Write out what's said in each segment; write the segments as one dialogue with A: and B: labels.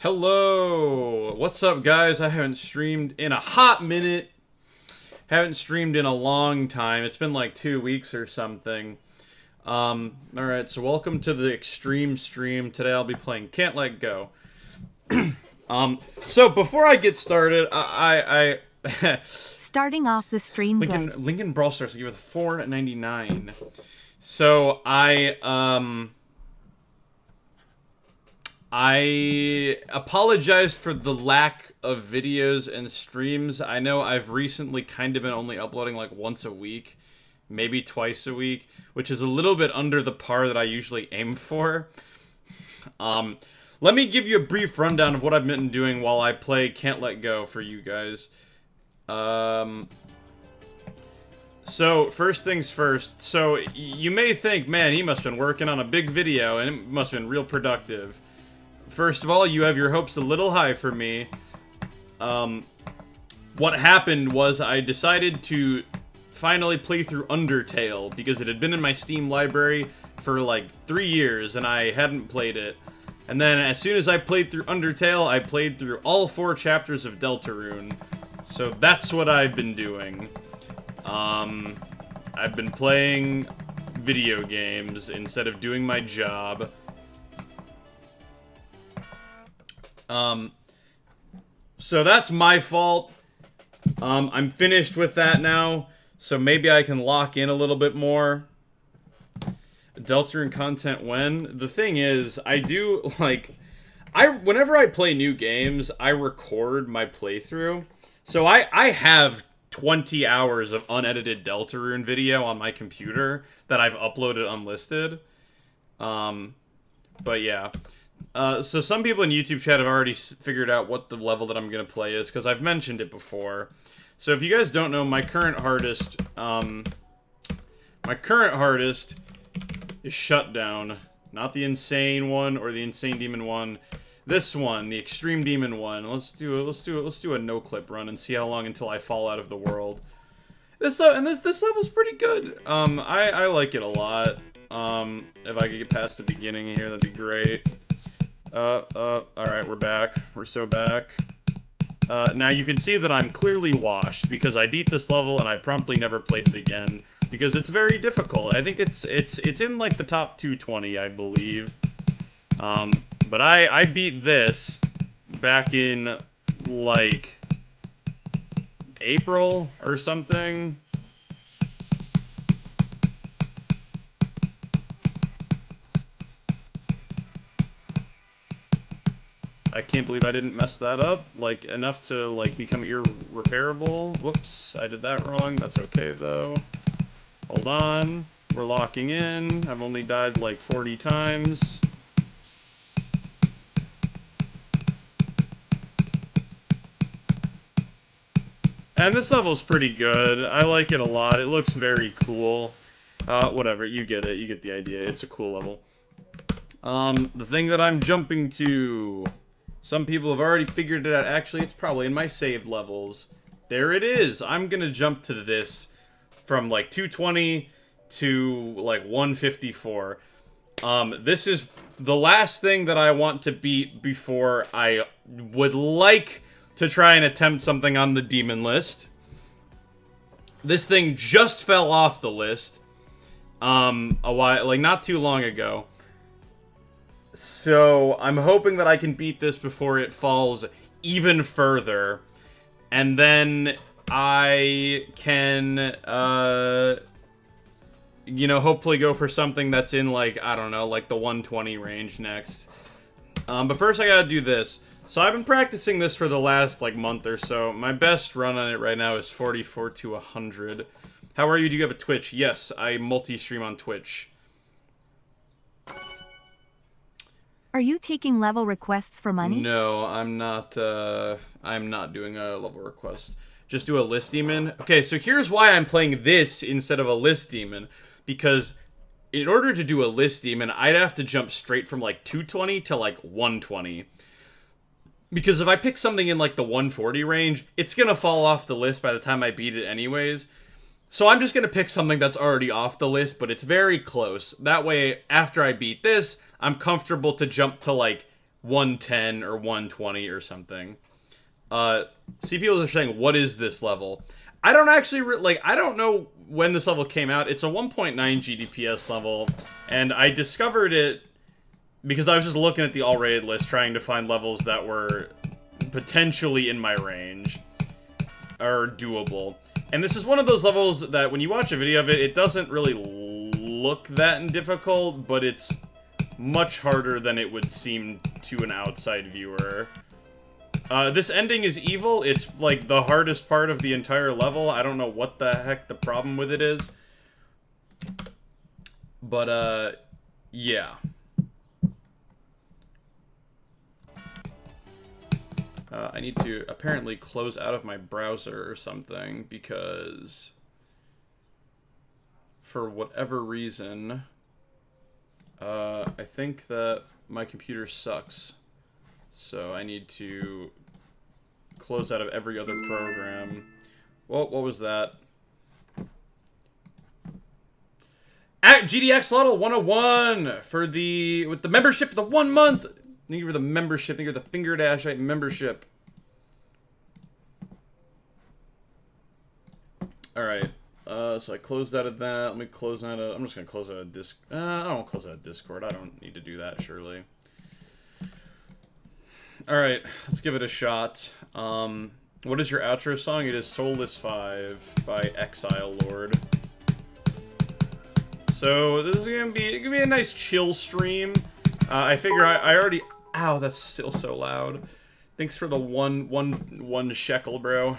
A: Hello! What's up, guys? I haven't streamed in a hot minute. Haven't streamed in a long time. It's been like 2 weeks or something. Alright, so welcome to the extreme stream. Today I'll be playing Can't Let Go. So before I get started, I
B: Starting off the stream.
A: Lincoln Brawl Stars, I give it a $4.99. So I apologize for the lack of videos and streams. I know I've recently kind of been only uploading like once a week, maybe twice a week, which is a little bit under the par that I usually aim for. Let me give you a brief rundown of what I've been doing while I play Can't Let Go for you guys. So, first things first. So, you may think, man, he must have been working on a big video, and it must have been real productive. First of all, you have your hopes a little high for me. What happened was I decided to finally play through Undertale, because it had been in my Steam library for like 3 years, and I hadn't played it. And then, as soon as I played through Undertale, I played through all 4 chapters of Deltarune. So that's what I've been doing. I've been playing video games instead of doing my job. So that's my fault. I'm finished with that now, so maybe I can lock in a little bit more. Deltarune content when? The thing is, I do, like, whenever I play new games, I record my playthrough. So I have 20 hours of unedited Deltarune video on my computer that I've uploaded unlisted. But yeah. So some people in YouTube chat have already figured out what the level that I'm going to play is, because I've mentioned it before. So if you guys don't know, my current hardest is Shutdown. Not the Insane one or the Insane Demon one. This one, the Extreme Demon one. Let's do a Noclip run and see how long until I fall out of the world. This level's pretty good. I like it a lot. If I could get past the beginning here, that'd be great. Alright, we're back. We're so back. Now you can see that I'm clearly washed, because I beat this level and I promptly never played it again, because it's very difficult. I think it's in, like, the top 220, I believe. But I beat this back in, like, April or something. I can't believe I didn't mess that up, like, enough to, like, become irreparable. Whoops, I did that wrong. That's okay, though. Hold on. We're locking in. I've only died, like, 40 times. And this level's pretty good. I like it a lot. It looks very cool. Whatever, you get it. You get the idea. It's a cool level. The thing that I'm jumping to... Some people have already figured it out. Actually, it's probably in my saved levels. There it is! I'm gonna jump to this from, like, 220 to, like, 154. This is the last thing that I want to beat before I would like to try and attempt something on the demon list. This thing just fell off the list a while, like, not too long ago. So I'm hoping that I can beat this before it falls even further, and then I can you know, hopefully go for something that's in, like, I don't know, like the 120 range next. But first I gotta do this. So I've been practicing this for the last, like, month or so. My best run on it right now is 44 to 100. How are you? Do you have a Twitch? Yes, I multi-stream on Twitch.
B: Are you taking level requests for money?
A: No, I'm not doing a level request. Just do a list demon. Okay, so here's why I'm playing this instead of a list demon. Because in order to do a list demon, I'd have to jump straight from, like, 220 to, like, 120. Because if I pick something in, like, the 140 range, it's gonna fall off the list by the time I beat it anyways. So I'm just gonna pick something that's already off the list, but it's very close. That way, after I beat this, I'm comfortable to jump to, like, 110 or 120 or something. See, people are saying, what is this level? I don't actually, I don't know when this level came out. It's a 1.9 GDPS level, and I discovered it because I was just looking at the all-rated list, trying to find levels that were potentially in my range, or doable. And this is one of those levels that when you watch a video of it, it doesn't really look that difficult, but it's much harder than it would seem to an outside viewer. This ending is evil. It's, like, the hardest part of the entire level. I don't know what the heck the problem with it is. But, yeah. I need to apparently close out of my browser or something, because for whatever reason, I think that my computer sucks. So I need to close out of every other program. Well, what was that? At GDX Lotto 101 with the membership for the 1 month. Thank you for the membership. Thank you for the Finger Dashite membership. Alright. So I closed out of that. Let me close out of... I'm just going to close out of Discord. I don't close out of Discord. I don't need to do that, surely. Alright. Let's give it a shot. What is your outro song? It is Soulless 5 by Exile Lord. So this is gonna be a nice chill stream. I figure I already... Ow, that's still so loud. Thanks for the one shekel, bro.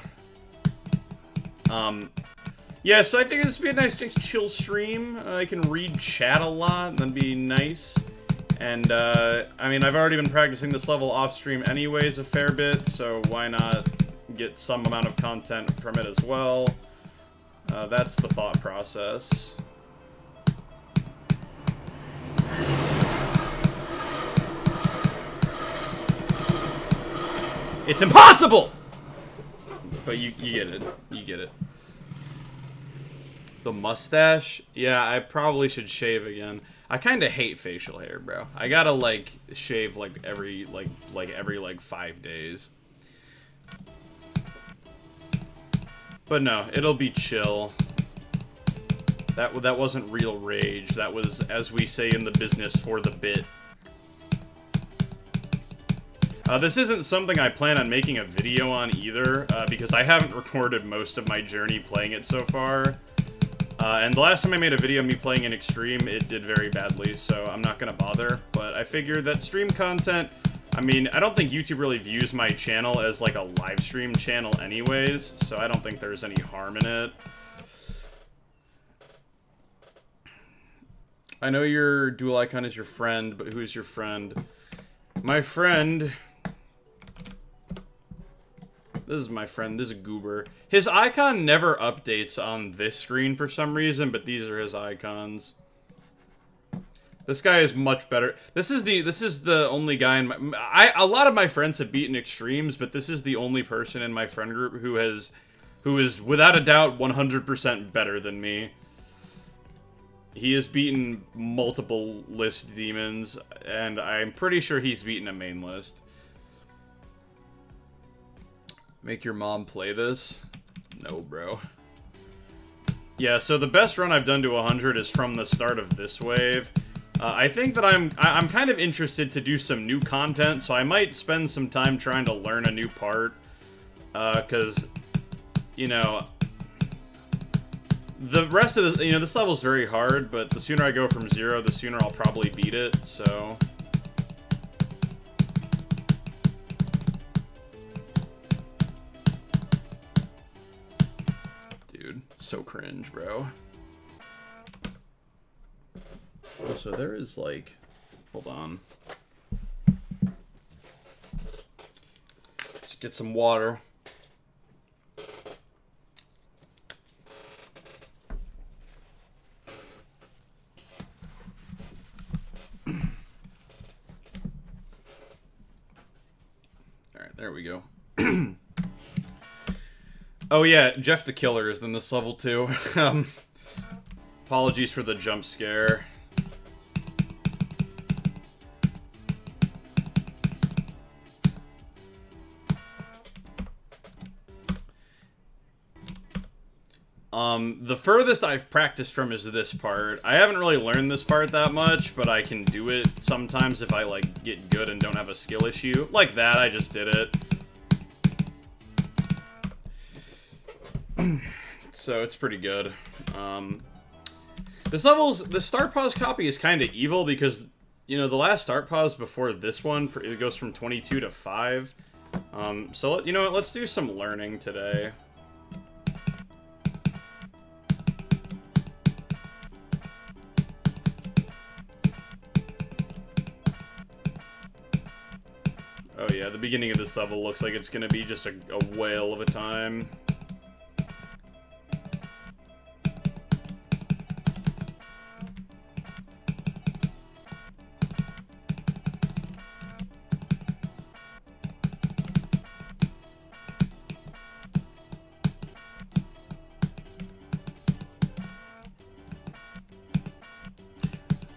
A: Yeah, so I figured this would be a nice chill stream. I can read chat a lot, and that'd be nice. And, I mean, I've already been practicing this level off-stream anyways a fair bit, so why not get some amount of content from it as well? That's the thought process. It's impossible! But you get it. You get it. The mustache? Yeah, I probably should shave again. I kind of hate facial hair, bro. I gotta, like, shave, like, every 5 days. But no, it'll be chill. That wasn't real rage. That was, as we say in the business, for the bit. This isn't something I plan on making a video on either, because I haven't recorded most of my journey playing it so far. And the last time I made a video of me playing in Extreme, it did very badly, so I'm not gonna bother. But I figured that stream content, I mean, I don't think YouTube really views my channel as like a live stream channel anyways, so I don't think there's any harm in it. I know your dual icon is your friend, but who's your friend? My friend... This is my friend, this is Goober. His icon never updates on this screen for some reason, but these are his icons. This guy is much better. This is the only guy in my... a lot of my friends have beaten Extremes, but this is the only person in my friend group who is without a doubt 100% better than me. He has beaten multiple list demons, and I'm pretty sure he's beaten a main list. Make your mom play this? No, bro. Yeah, so the best run I've done to 100 is from the start of this wave. I think that I'm kind of interested to do some new content, so I might spend some time trying to learn a new part. Because, you know, the rest of the, this level's very hard, but the sooner I go from 0, the sooner I'll probably beat it, so... So cringe, bro. Also, there is like... Hold on. Let's get some water. Alright, there we go. Oh yeah, Jeff the Killer is in this level too. Apologies for the jump scare. The furthest I've practiced from is this part. I haven't really learned this part that much, but I can do it sometimes if I, like, get good and don't have a skill issue. Like that, I just did it. So it's pretty good. The start pause copy is kind of evil because, you know, the last start pause before this one, it goes from 22 to 5. So, you know what, let's do some learning today. Oh yeah, the beginning of this level looks like it's gonna be just a whale of a time.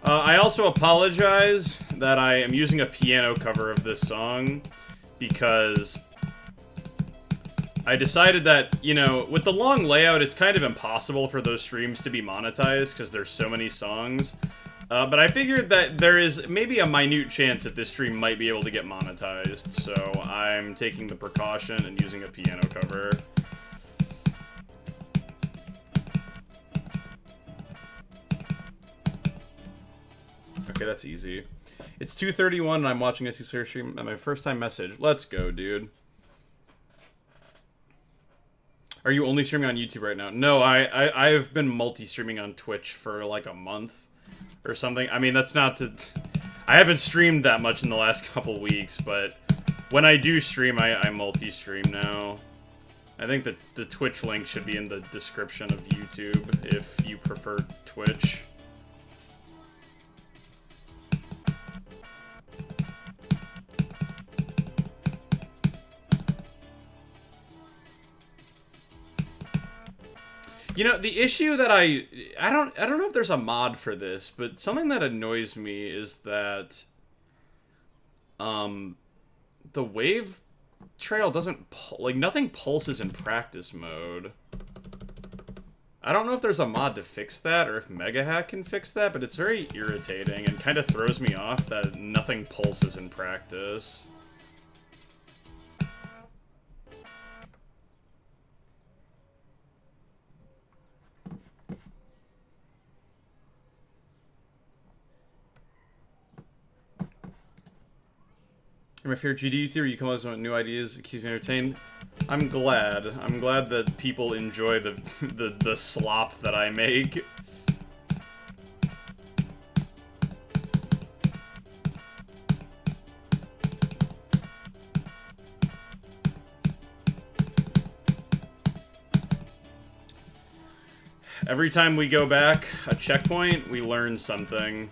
A: I also apologize that I am using a piano cover of this song because I decided that, you know, with the long layout, it's kind of impossible for those streams to be monetized because there's so many songs. But I figured that there is maybe a minute chance that this stream might be able to get monetized, so I'm taking the precaution and using a piano cover. Okay, that's easy. It's 2:31 and I'm watching a Sdslayer stream at my first time message. Let's go, dude. Are you only streaming on YouTube right now? No, I've been multi-streaming on Twitch for like a month or something. I mean, that's not to... I haven't streamed that much in the last couple weeks, but when I do stream, I multi-stream now. I think that the Twitch link should be in the description of YouTube if you prefer Twitch. You know, the issue that I don't know if there's a mod for this, but something that annoys me is that the wave trail doesn't like nothing pulses in practice mode. I don't know if there's a mod to fix that or if Mega Hack can fix that, but it's very irritating and kind of throws me off that nothing pulses in practice. You're my favorite GD YouTuber. You come up with new ideas, it keeps me entertained. I'm glad. I'm glad that people enjoy the slop that I make. Every time we go back a checkpoint, we learn something.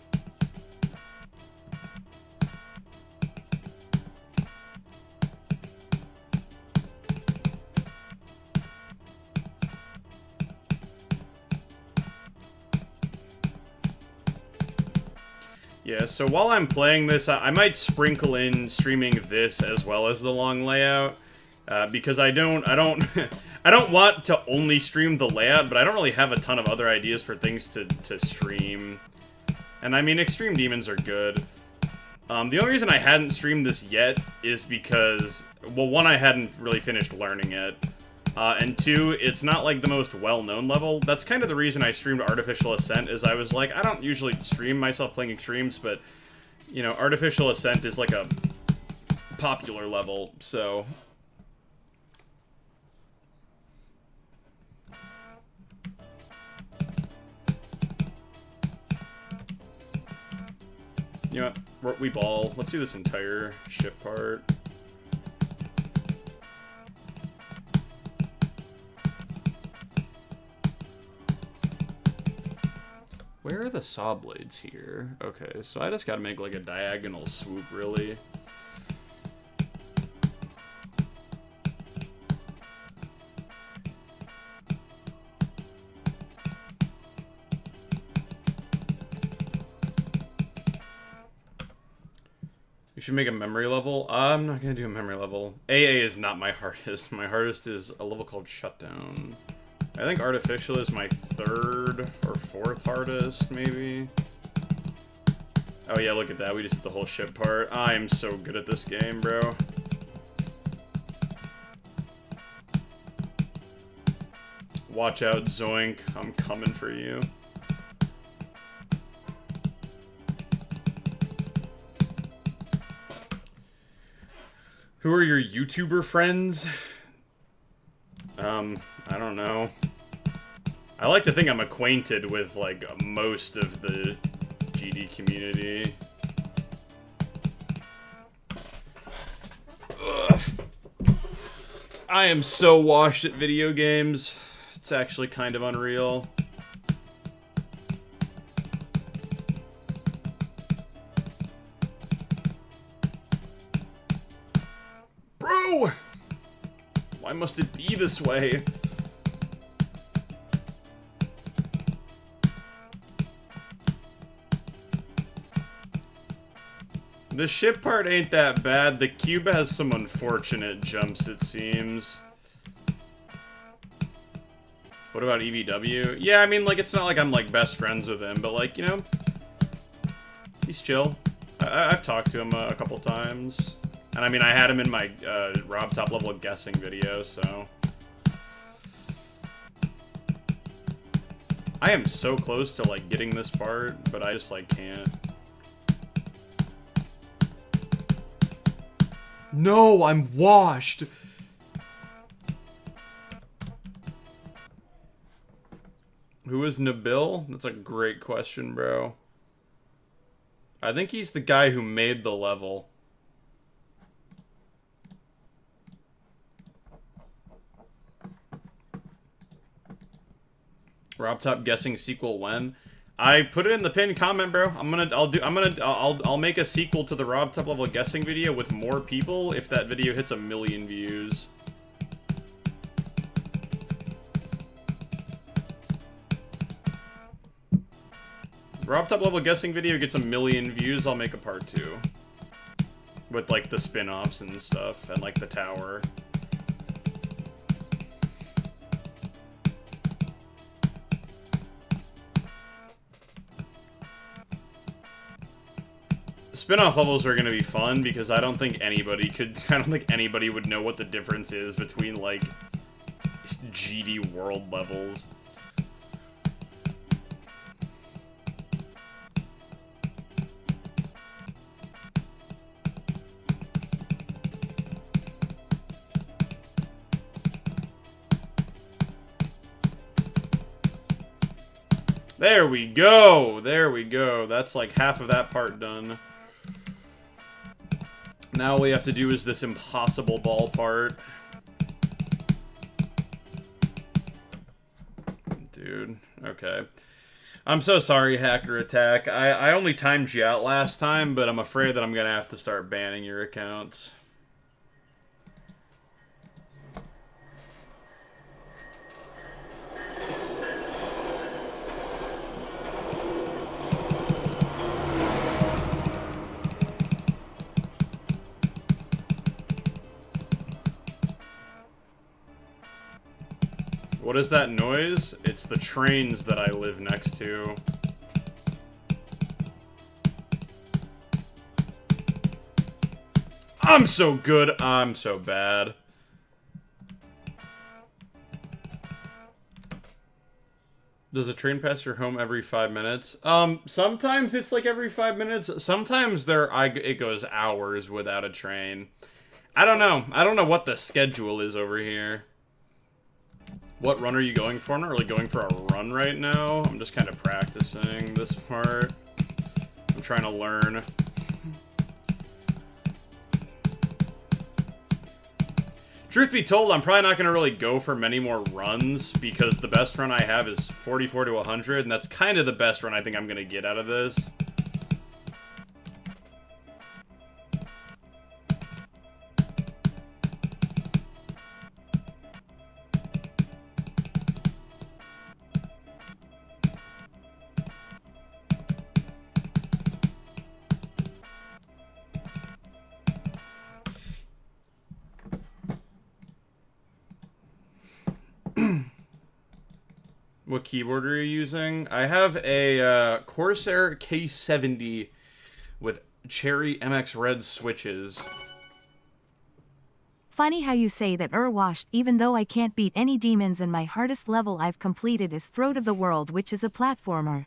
A: Yeah, so while I'm playing this, I might sprinkle in streaming this as well as the long layout, because I don't I don't want to only stream the layout, but I don't really have a ton of other ideas for things to stream. And I mean, Extreme Demons are good. The only reason I hadn't streamed this yet is because, well, one, I hadn't really finished learning it. And two, it's not like the most well-known level. That's kind of the reason I streamed Artificial Ascent, is I was like, I don't usually stream myself playing Extremes, but, you know, Artificial Ascent is like a popular level, so... You know what? We ball. Let's do this entire ship part. Where are the saw blades here? Okay, so I just gotta make like a diagonal swoop, really. You should make a memory level. I'm not gonna do a memory level. AA is not my hardest. My hardest is a level called Shutdown. I think artificial is my 3rd or 4th hardest, maybe. Oh yeah, look at that. We just did the whole ship part. I am so good at this game, bro. Watch out, Zoink. I'm coming for you. Who are your YouTuber friends? I don't know. I like to think I'm acquainted with, like, most of the GD community. Ugh. I am so washed at video games. It's actually kind of unreal. Bro! Why must it be this way? The ship part ain't that bad. The cube has some unfortunate jumps, it seems. What about EVW? Yeah, I mean, like, it's not like I'm, like, best friends with him, but, like, you know, he's chill. I've talked to him a couple times. And, I mean, I had him in my Rob top level guessing video, so... I am so close to, like, getting this part, but I just, like, can't. No, I'm washed! Who is Nabil? That's a great question, bro. I think he's the guy who made the level. Rob top guessing sequel when? I put it in the pinned comment, bro. I'll make a sequel to the Rob top level guessing video with more people if that video hits 1 million views. Rob top level guessing video gets 1 million views, I'll make a part 2. With like the spin-offs and stuff and like the tower. Spin-off levels are gonna be fun because I don't think anybody would know what the difference is between, like, GD world levels. There we go! There we go. That's like half of that part done. Now all we have to do is this impossible ball part. Dude, okay. I'm so sorry, Hacker Attack. I only timed you out last time, but I'm afraid that I'm gonna have to start banning your accounts. What is that noise? It's the trains that I live next to. I'm so good. I'm so bad. Does a train pass your home every 5 minutes? Sometimes it's like every 5 minutes. Sometimes it goes hours without a train. I don't know. I don't know what the schedule is over here. What run are you going for? I'm not really going for a run right now. I'm just kind of practicing this part. I'm trying to learn. Truth be told, I'm probably not going to really go for many more runs because the best run I have is 44 to 100, and that's kind of the best run I think I'm going to get out of this. What keyboard are you using? I have a Corsair K70 with Cherry MX Red switches.
B: Funny how you say that washed, even though I can't beat any demons and my hardest level I've completed is Throat of the World, which is a platformer.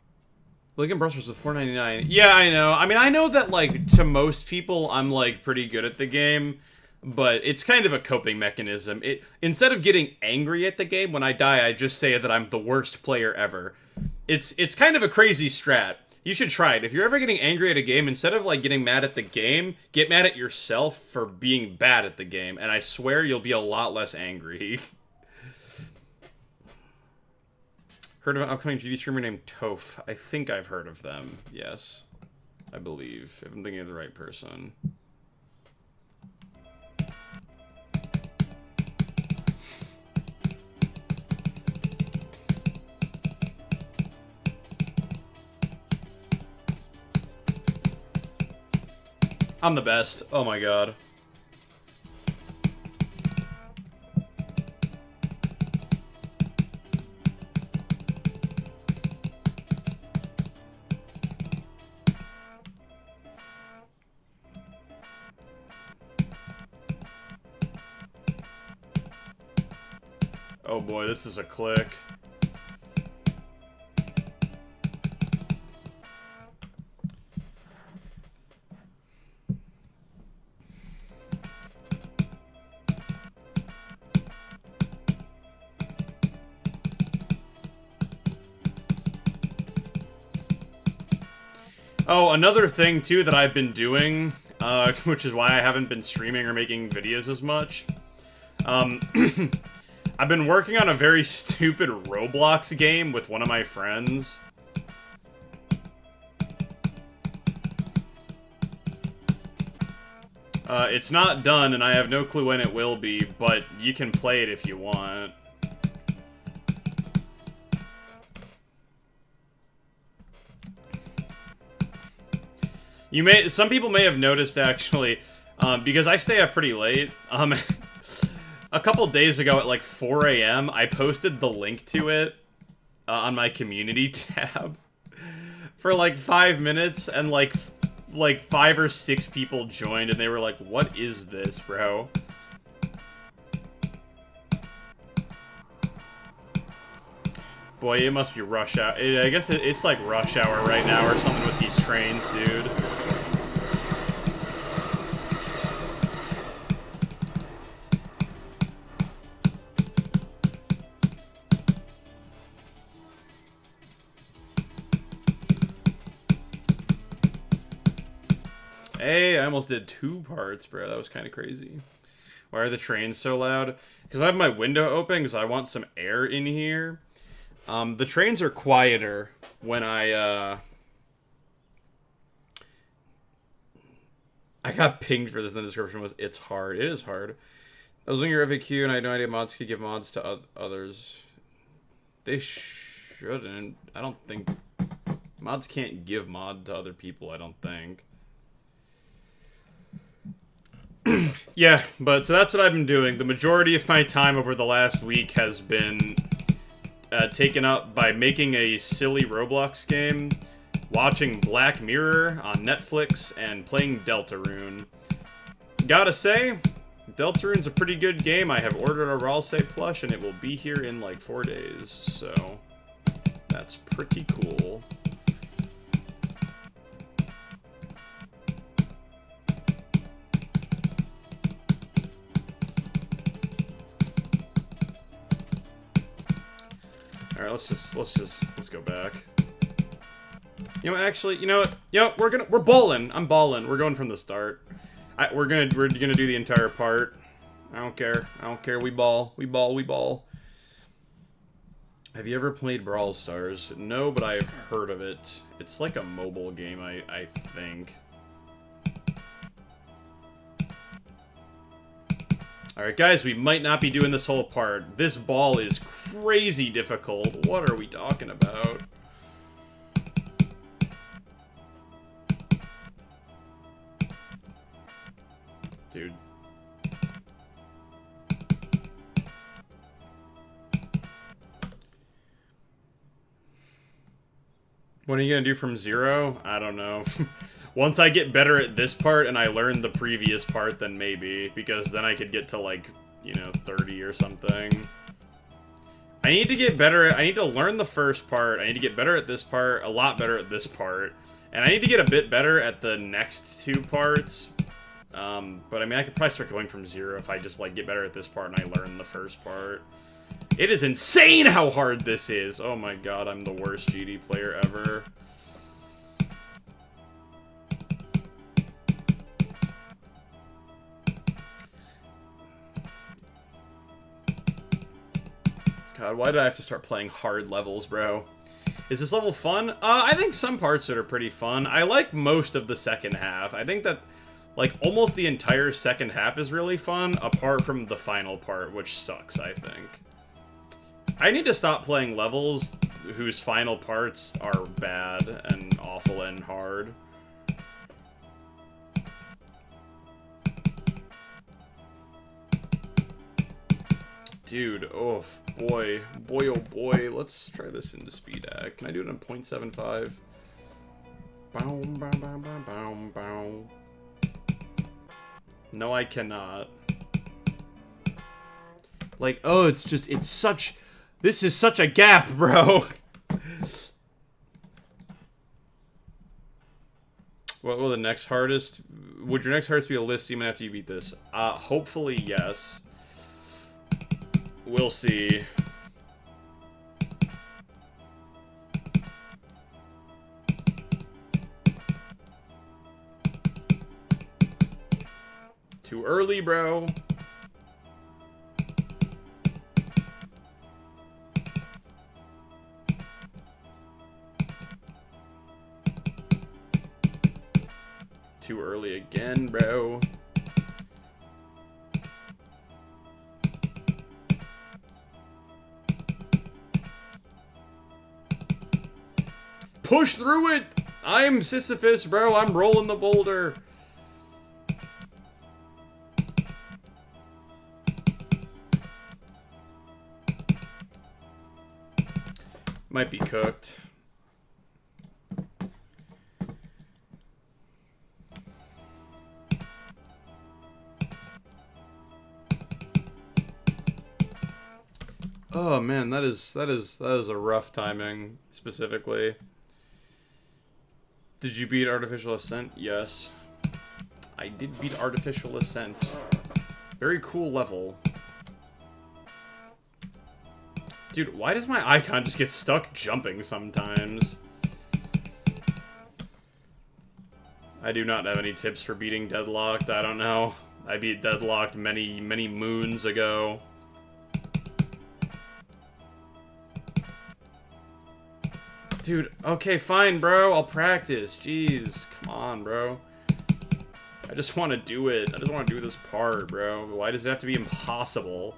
A: Lincoln Brussels with $4.99. Yeah, I know. I mean, I know that, like, to most people, I'm, like, pretty good at the game, but it's kind of a coping mechanism. Instead of getting angry at the game, when I die, I just say that I'm the worst player ever. It's kind of a crazy strat. You should try it. If you're ever getting angry at a game, instead of, like, getting mad at the game, get mad at yourself for being bad at the game, and I swear you'll be a lot less angry. Heard of an upcoming GD streamer named Toph. I think I've heard of them. Yes. I believe. If I'm thinking of the right person. I'm the best. Oh my god. Oh boy, this is a click. Oh, another thing, too, that I've been doing, which is why I haven't been streaming or making videos as much. I've been working on a very stupid Roblox game with one of my friends. It's not done, and I have no clue when it will be, but you can play it if you want. Some people may have noticed, actually, because I stay up pretty late, a couple days ago at like 4 a.m., I posted the link to it on my community tab for like 5 minutes, and like 5 or 6 people joined, and they were like, what is this, bro? Boy, it must be rush hour. I guess it's like rush hour right now or something with these trains, dude. Hey, I almost did 2 parts, bro. That was kind of crazy. Why are the trains so loud? Because I have my window open because I want some air in here. The trains are quieter when I got pinged for this in the description. It's hard. It is hard. I was looking at your FAQ and I had no idea mods could give mods to others. They shouldn't. I don't think... Mods can't give mod to other people, I don't think. Yeah, but so that's what I've been doing. The majority of my time over the last week has been taken up by making a silly Roblox game, watching Black Mirror on Netflix, and playing Deltarune. Gotta say, Deltarune's a pretty good game. I have ordered a Ralsei plush, and it will be here in like 4 days, so that's pretty cool. All right, let's go back. You know, actually, you know what? Yep, we're balling. I'm balling. We're going from the start. We're gonna do the entire part. I don't care. I don't care. We ball. We ball. We ball. Have you ever played Brawl Stars? No, but I've heard of it. It's like a mobile game, I think. Alright, guys, we might not be doing this whole part. This ball is crazy difficult. What are we talking about? Dude. What are you gonna do from 0? I don't know. Once I get better at this part and I learn the previous part, then maybe. Because then I could get to, like, you know, 30 or something. I need to get better at... I need to learn the first part. I need to get better at this part. A lot better at this part. And I need to get a bit better at the next 2 parts. But, I mean, I could probably start going from 0 if I just, like, get better at this part and I learn the first part. It is insane how hard this is! Oh my god, I'm the worst GD player ever. God, why did I have to start playing hard levels, bro? Is this level fun? I think some parts that are pretty fun. I like most of the second half. I think that, like, almost the entire second half is really fun, apart from the final part, which sucks, I think. I need to stop playing levels whose final parts are bad and awful and hard. Dude, oh boy. Boy, oh boy. Let's try this into speed act. Can I do it in 0.75? Bow, bow, bow, bow, bow, bow. No, I cannot. Like, oh, it's just, it's such... This is such a gap, bro. What will the next hardest... Would your next hardest be a list even after you beat this? Hopefully, yes. We'll see. Too early, bro. Too early again, bro. Push through it! I'm Sisyphus, bro. I'm rolling the boulder. Might be cooked. Oh man, that is a rough timing, specifically. Did you beat Artificial Ascent? Yes. I did beat Artificial Ascent. Very cool level. Dude, why does my icon just get stuck jumping sometimes? I do not have any tips for beating Deadlocked. I don't know. I beat Deadlocked many, many moons ago. Dude, okay, fine, bro. I'll practice. Jeez, come on, bro. I just want to do it. I just want to do this part, bro. Why does it have to be impossible?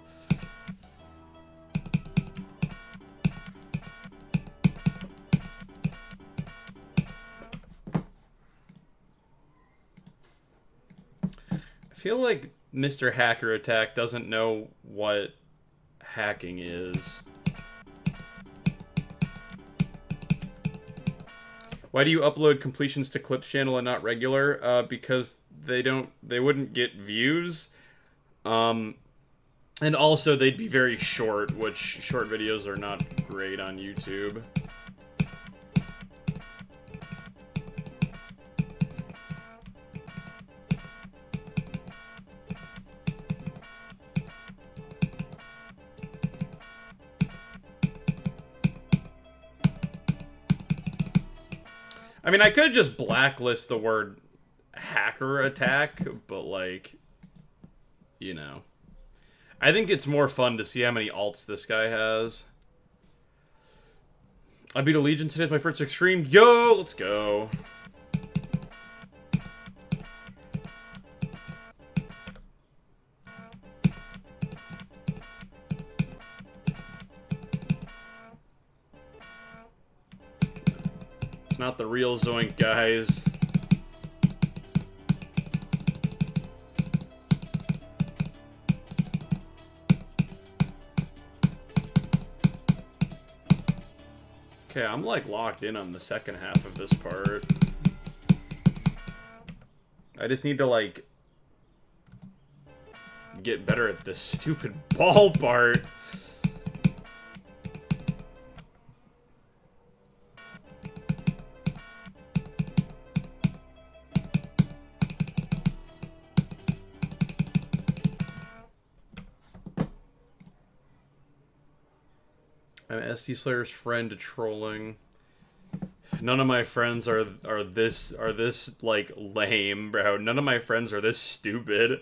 A: I feel like Mr. Hacker Attack doesn't know what hacking is. Why do you upload completions to Clips channel and not regular? Because they wouldn't get views. And also they'd be very short, which short videos are not great on YouTube. I mean, I could just blacklist the word hacker attack, but, like, you know. I think it's more fun to see how many alts this guy has. I beat a Legion today. It's my first extreme. Yo, let's go. It's not the real Zoink, guys. Okay, I'm like locked in on the second half of this part. I just need to like get better at this stupid ball part. I'm Sdslayer friend to trolling. None of my friends are this like lame, bro. None of my friends are this stupid.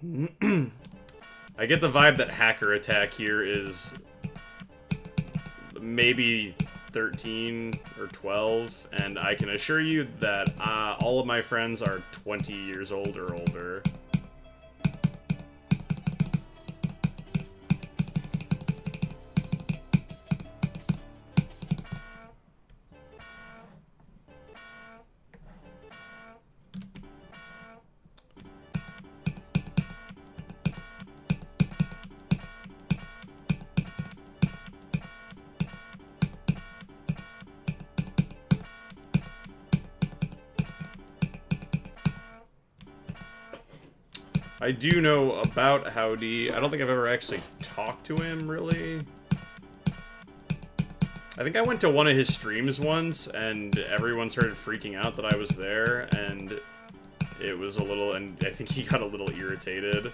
A: I get the vibe that hacker attack here is maybe 13 or 12, and I can assure you that all of my friends are 20 years old or older. I do know about Howdy. I don't think I've ever actually talked to him, really. I think I went to one of his streams once, and everyone started freaking out that I was there, and it was a little, and I think he got a little irritated.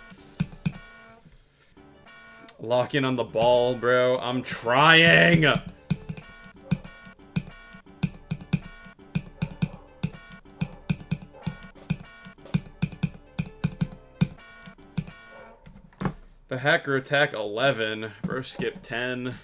A: Lock in on the ball, bro. I'm trying! The hacker attack 11. Bro skip 10.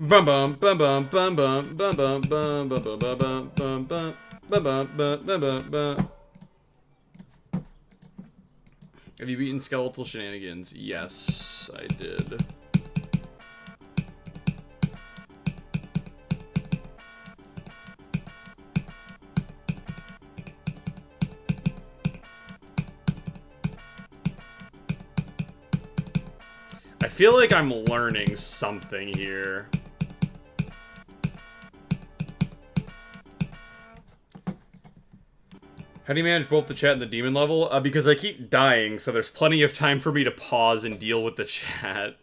A: Bum bum bum bum bum bum bum bum bum bum bum bum bum bum bum bum bum bum bum. Have you beaten Skeletal Shenanigans? Yes, I did. I feel like I'm learning something here. How do you manage both the chat and the demon level? Because I keep dying, so there's plenty of time for me to pause and deal with the chat.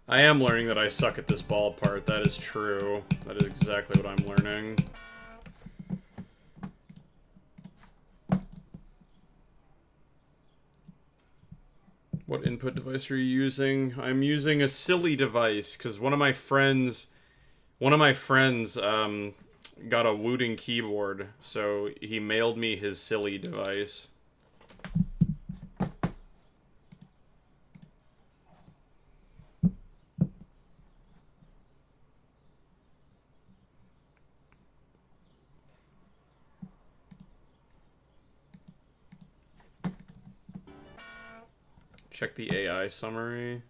A: I am learning that I suck at this ball part. That is true. That is exactly what I'm learning. What input device are you using? I'm using a silly device because one of my friends got a Wooting keyboard, so he mailed me his silly device. Check the AI summary.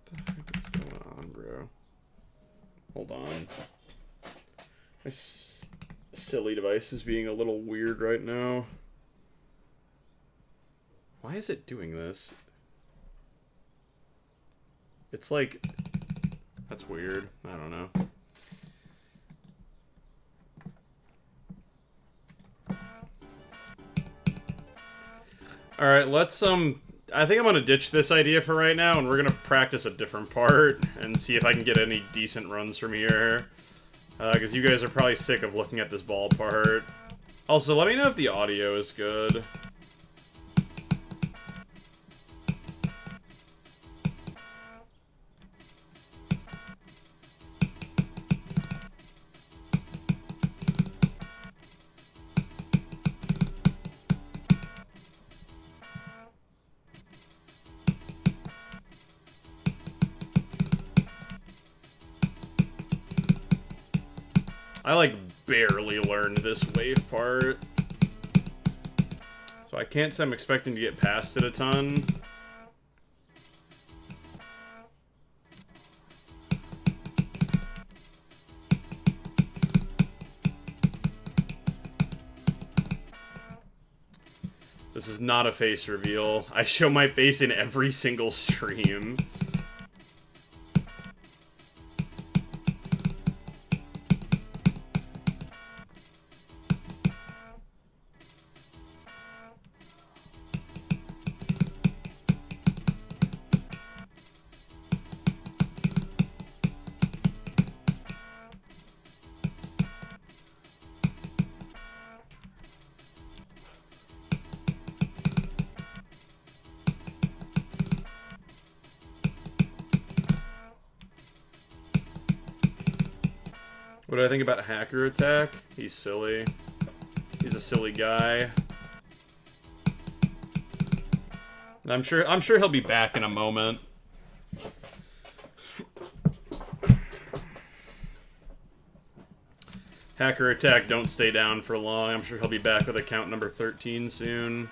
A: What the heck is going on, bro? Hold on. My silly device is being a little weird right now. Why is it doing this? It's like... That's weird. I don't know. Alright, let's, I think I'm gonna ditch this idea for right now, and we're gonna practice a different part, and see if I can get any decent runs from here. Because you guys are probably sick of looking at this ball part. Also, let me know if the audio is good. I, like, barely learned this wave part. So I can't say I'm expecting to get past it a ton. This is not a face reveal. I show my face in every single stream. What do I think about Hacker Attack? He's silly. He's a silly guy. I'm sure he'll be back in a moment. Hacker Attack, don't stay down for long. I'm sure he'll be back with account number 13 soon.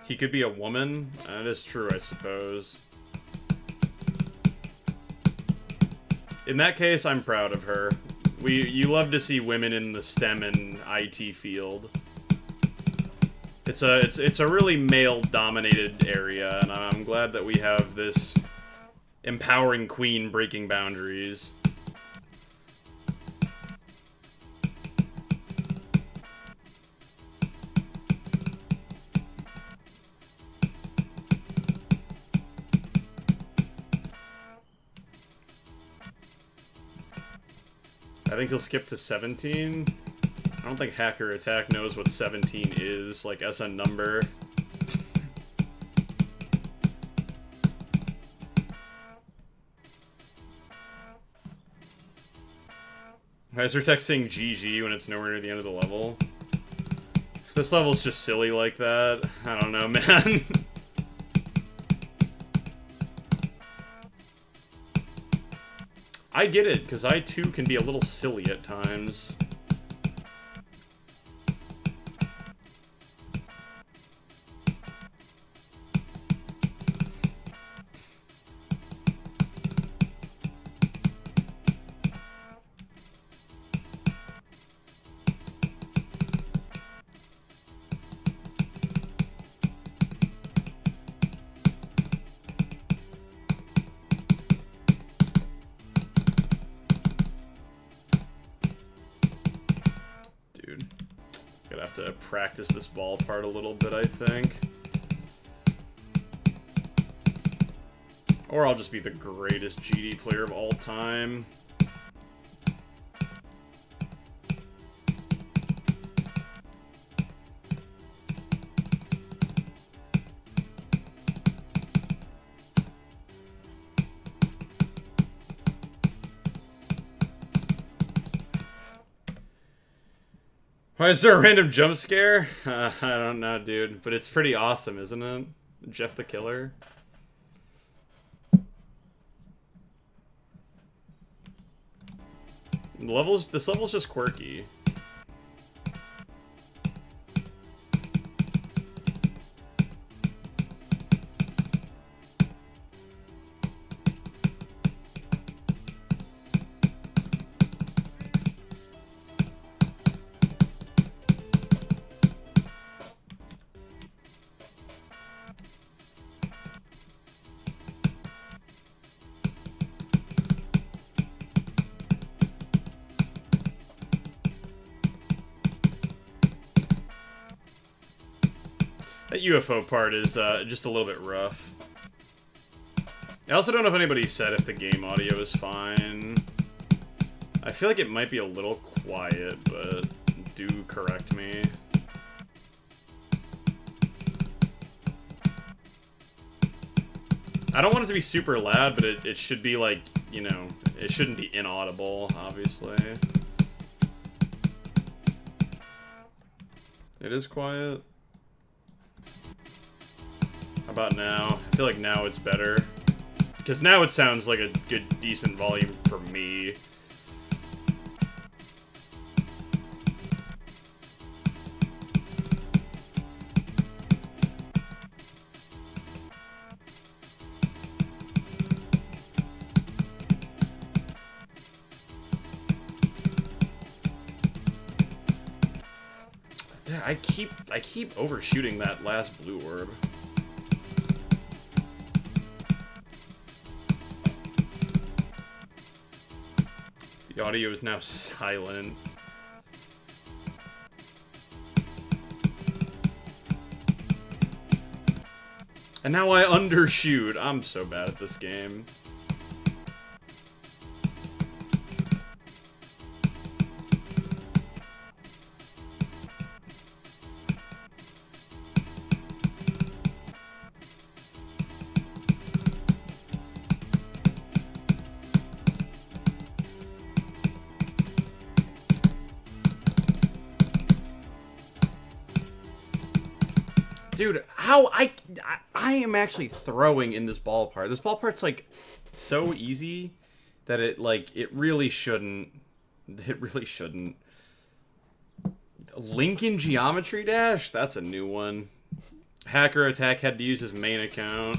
A: He could be a woman. That is true, I suppose. In that case, I'm proud of her. You love to see women in the STEM and IT field. It's a really male-dominated area, and I'm glad that we have this empowering queen breaking boundaries. I think he'll skip to 17. I don't think Hacker Attack knows what 17 is, like, as a number. Why is there text saying GG when it's nowhere near the end of the level? This level's just silly like that. I don't know, man. I get it, because I too can be a little silly at times. Practice this ball part a little bit, I think. Or I'll just be the greatest GD player of all time. Why is there a random jump scare? I don't know, dude. But it's pretty awesome, isn't it? Jeff the Killer. This level's just quirky. That UFO part is just a little bit rough. I also don't know if anybody said if the game audio is fine. I feel like it might be a little quiet, but do correct me. I don't want it to be super loud, but it should be like, you know, it shouldn't be inaudible, obviously. It is quiet. How about now? I feel like now it's better. Because now it sounds like a good, decent volume for me. Yeah, I keep overshooting that last blue orb. The audio is now silent. And now I undershoot. I'm so bad at this game. Dude, how I am actually throwing in this ball part. This ball part's like so easy that it really shouldn't. It really shouldn't. Lincoln Geometry Dash? That's a new one. Hacker Attack had to use his main account.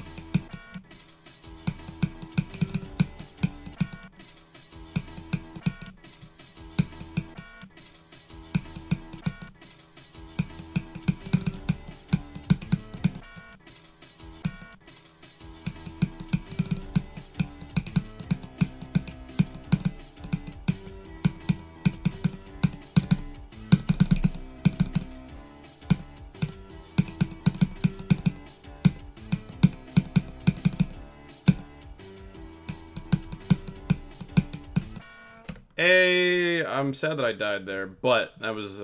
A: I'm sad that I died there, but that was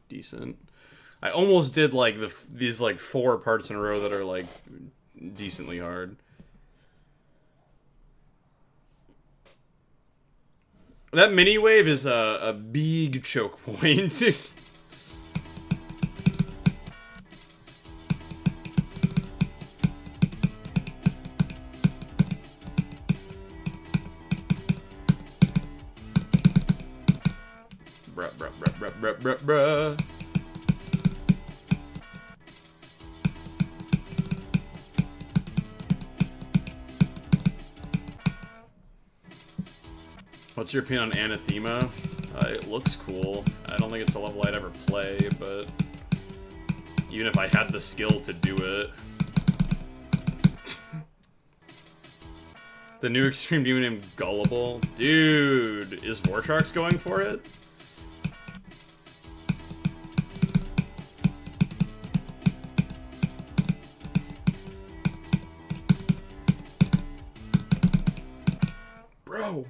A: decent. I almost did like these like 4 parts in a row that are like decently hard. That mini wave is a big choke point. Bruh. What's your opinion on Anathema? It looks cool. I don't think it's a level I'd ever play, but even if I had the skill to do it. The new extreme demon named Gullible. Dude, is Vortrox going for it? Bro!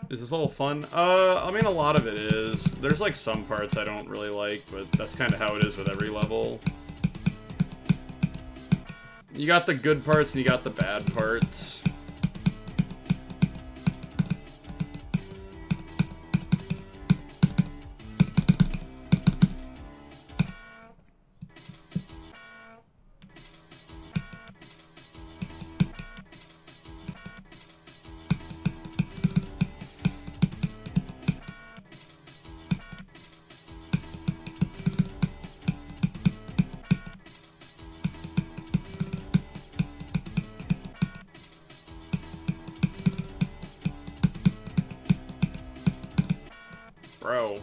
A: Is this all fun? I mean, a lot of it is. There's like some parts I don't really like, but that's kind of how it is with every level. You got the good parts and you got the bad parts. Bro.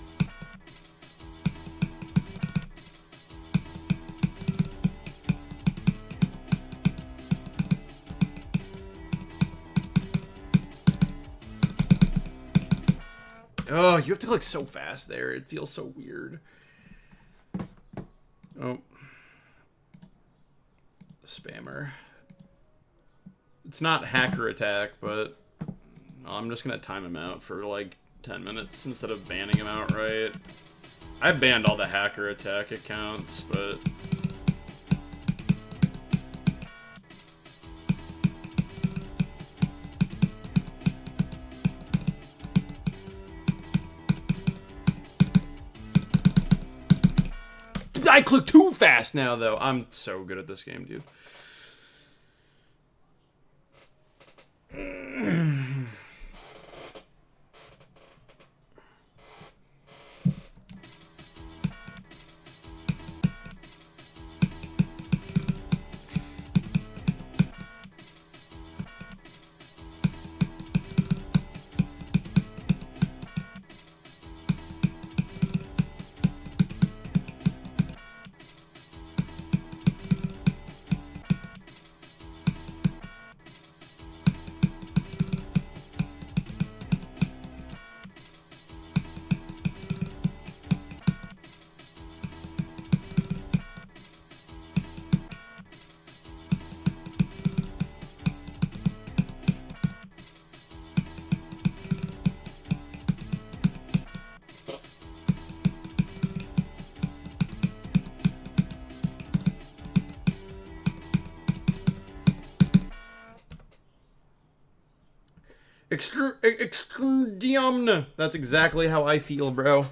A: Oh, you have to click so fast there. It feels so weird. Oh. spammer. It's not hacker attack, but I'm just gonna time him out for like 10 minutes instead of banning him outright. I banned all the hacker attack accounts, but... I click too fast now, though. I'm so good at this game, dude. Extrudium. That's exactly how I feel, bro.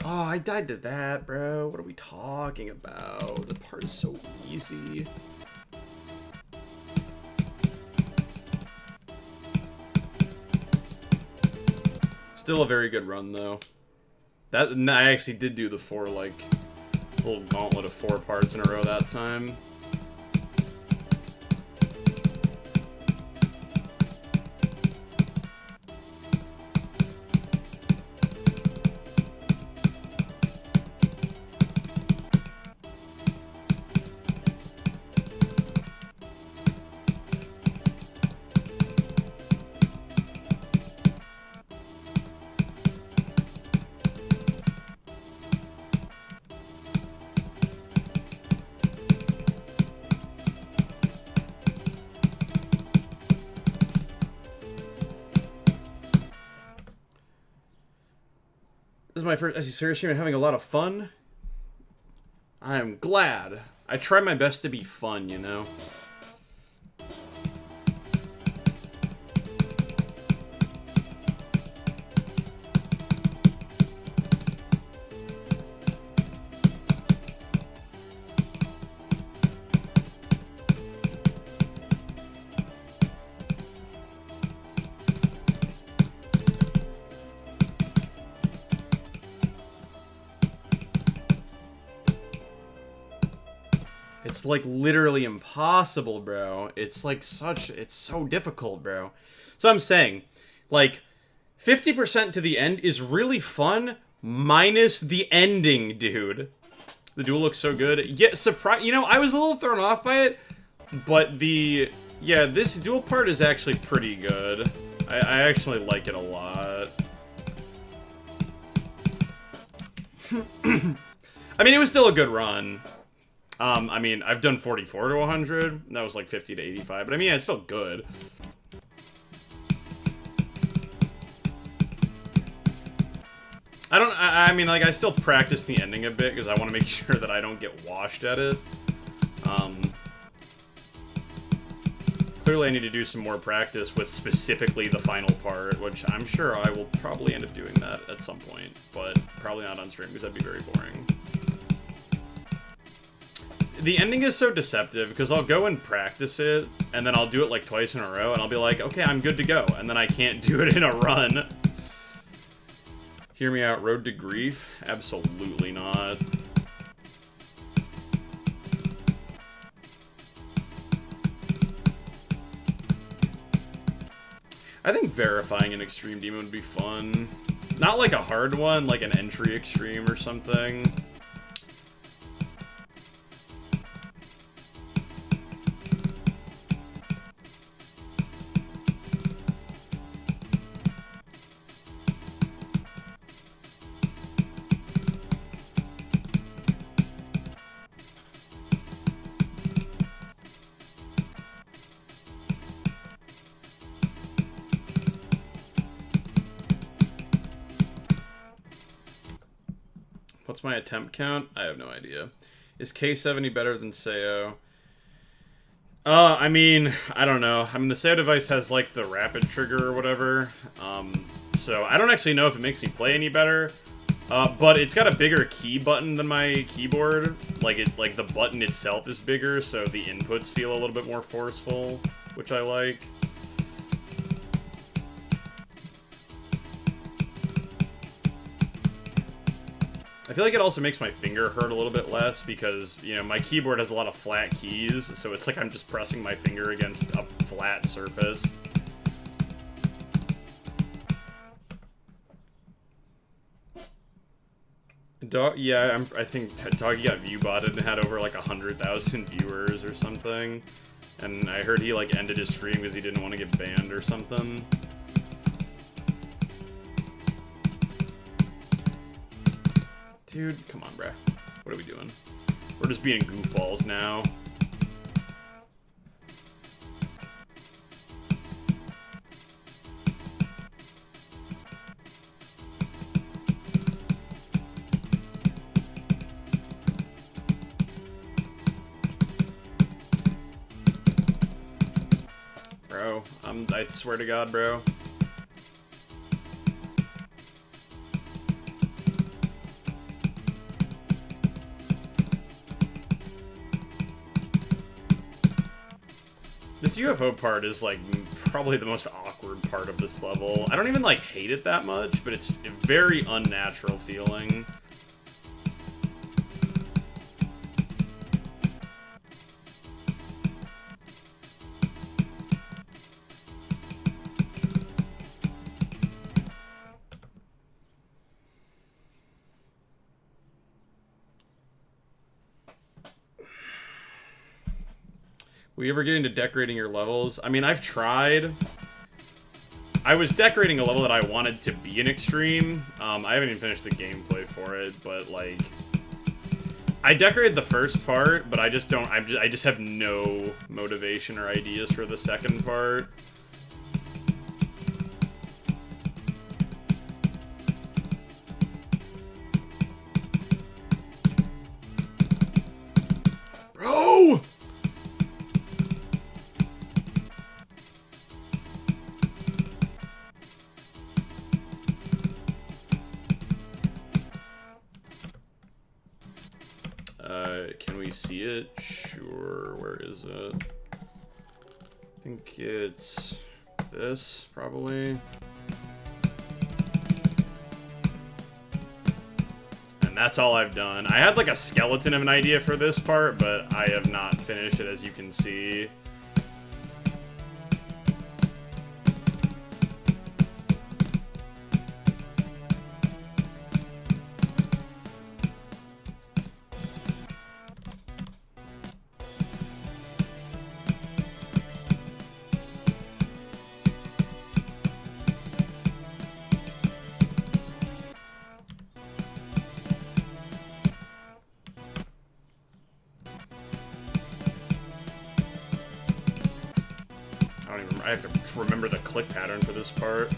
A: Oh, I died to that, bro. What are we talking about? The part is so easy. Still a very good run, though. That I actually did do the four, like, little gauntlet of 4 parts in a row that time. This is my first SE serious stream. I'm having a lot of fun. I am glad. I try my best to be fun, you know? It's like literally impossible, bro. It's like it's so difficult, bro. So I'm saying, like, 50% to the end is really fun, minus the ending, dude. The duel looks so good. Yeah, surprise. You know, I was a little thrown off by it, but this duel part is actually pretty good. I actually like it a lot. I mean, it was still a good run. I mean, I've done 44 to 100. That was like 50 to 85. But I mean, yeah, it's still good. I mean, like, I still practice the ending a bit because I want to make sure that I don't get washed at it. Clearly, I need to do some more practice with specifically the final part, which I'm sure I will probably end up doing that at some point. But probably not on stream because that'd be very boring. The ending is so deceptive because I'll go and practice it, and then I'll do it like twice in a row, and I'll be like, okay, I'm good to go, and then I can't do it in a run. Hear me out, road to grief? Absolutely not. I think verifying an extreme demon would be fun. Not like a hard one, like an entry extreme or something. What's my attempt count? I have no idea. Is K70 better than Sayo? I mean, I don't know. I mean, the Sayo device has, like, the rapid trigger or whatever. So I don't actually know if it makes me play any better. But it's got a bigger key button than my keyboard. Like, the button itself is bigger, so the inputs feel a little bit more forceful, which I like. I feel like it also makes my finger hurt a little bit less because, you know, my keyboard has a lot of flat keys, so it's like I'm just pressing my finger against a flat surface. Yeah, I think Doggy got viewbotted and had over like 100,000 viewers or something. And I heard he like ended his stream because he didn't want to get banned or something. Dude, come on, bruh. What are we doing? We're just being goofballs now. Bro, I swear to God, bro. This UFO part is, like, probably the most awkward part of this level. I don't even, like, hate it that much, but it's a very unnatural feeling. Will you ever get into decorating your levels? I mean, I've tried. I was decorating a level that I wanted to be an extreme. I haven't even finished the gameplay for it, but, like... I decorated the first part, but I just don't... I just have no motivation or ideas for the second part. Bro! Can we see it? Sure. Where is it? I think it's this, probably. And that's all I've done. I had like a skeleton of an idea for this part, but I have not finished it, as you can see. I have to remember the click pattern for this part.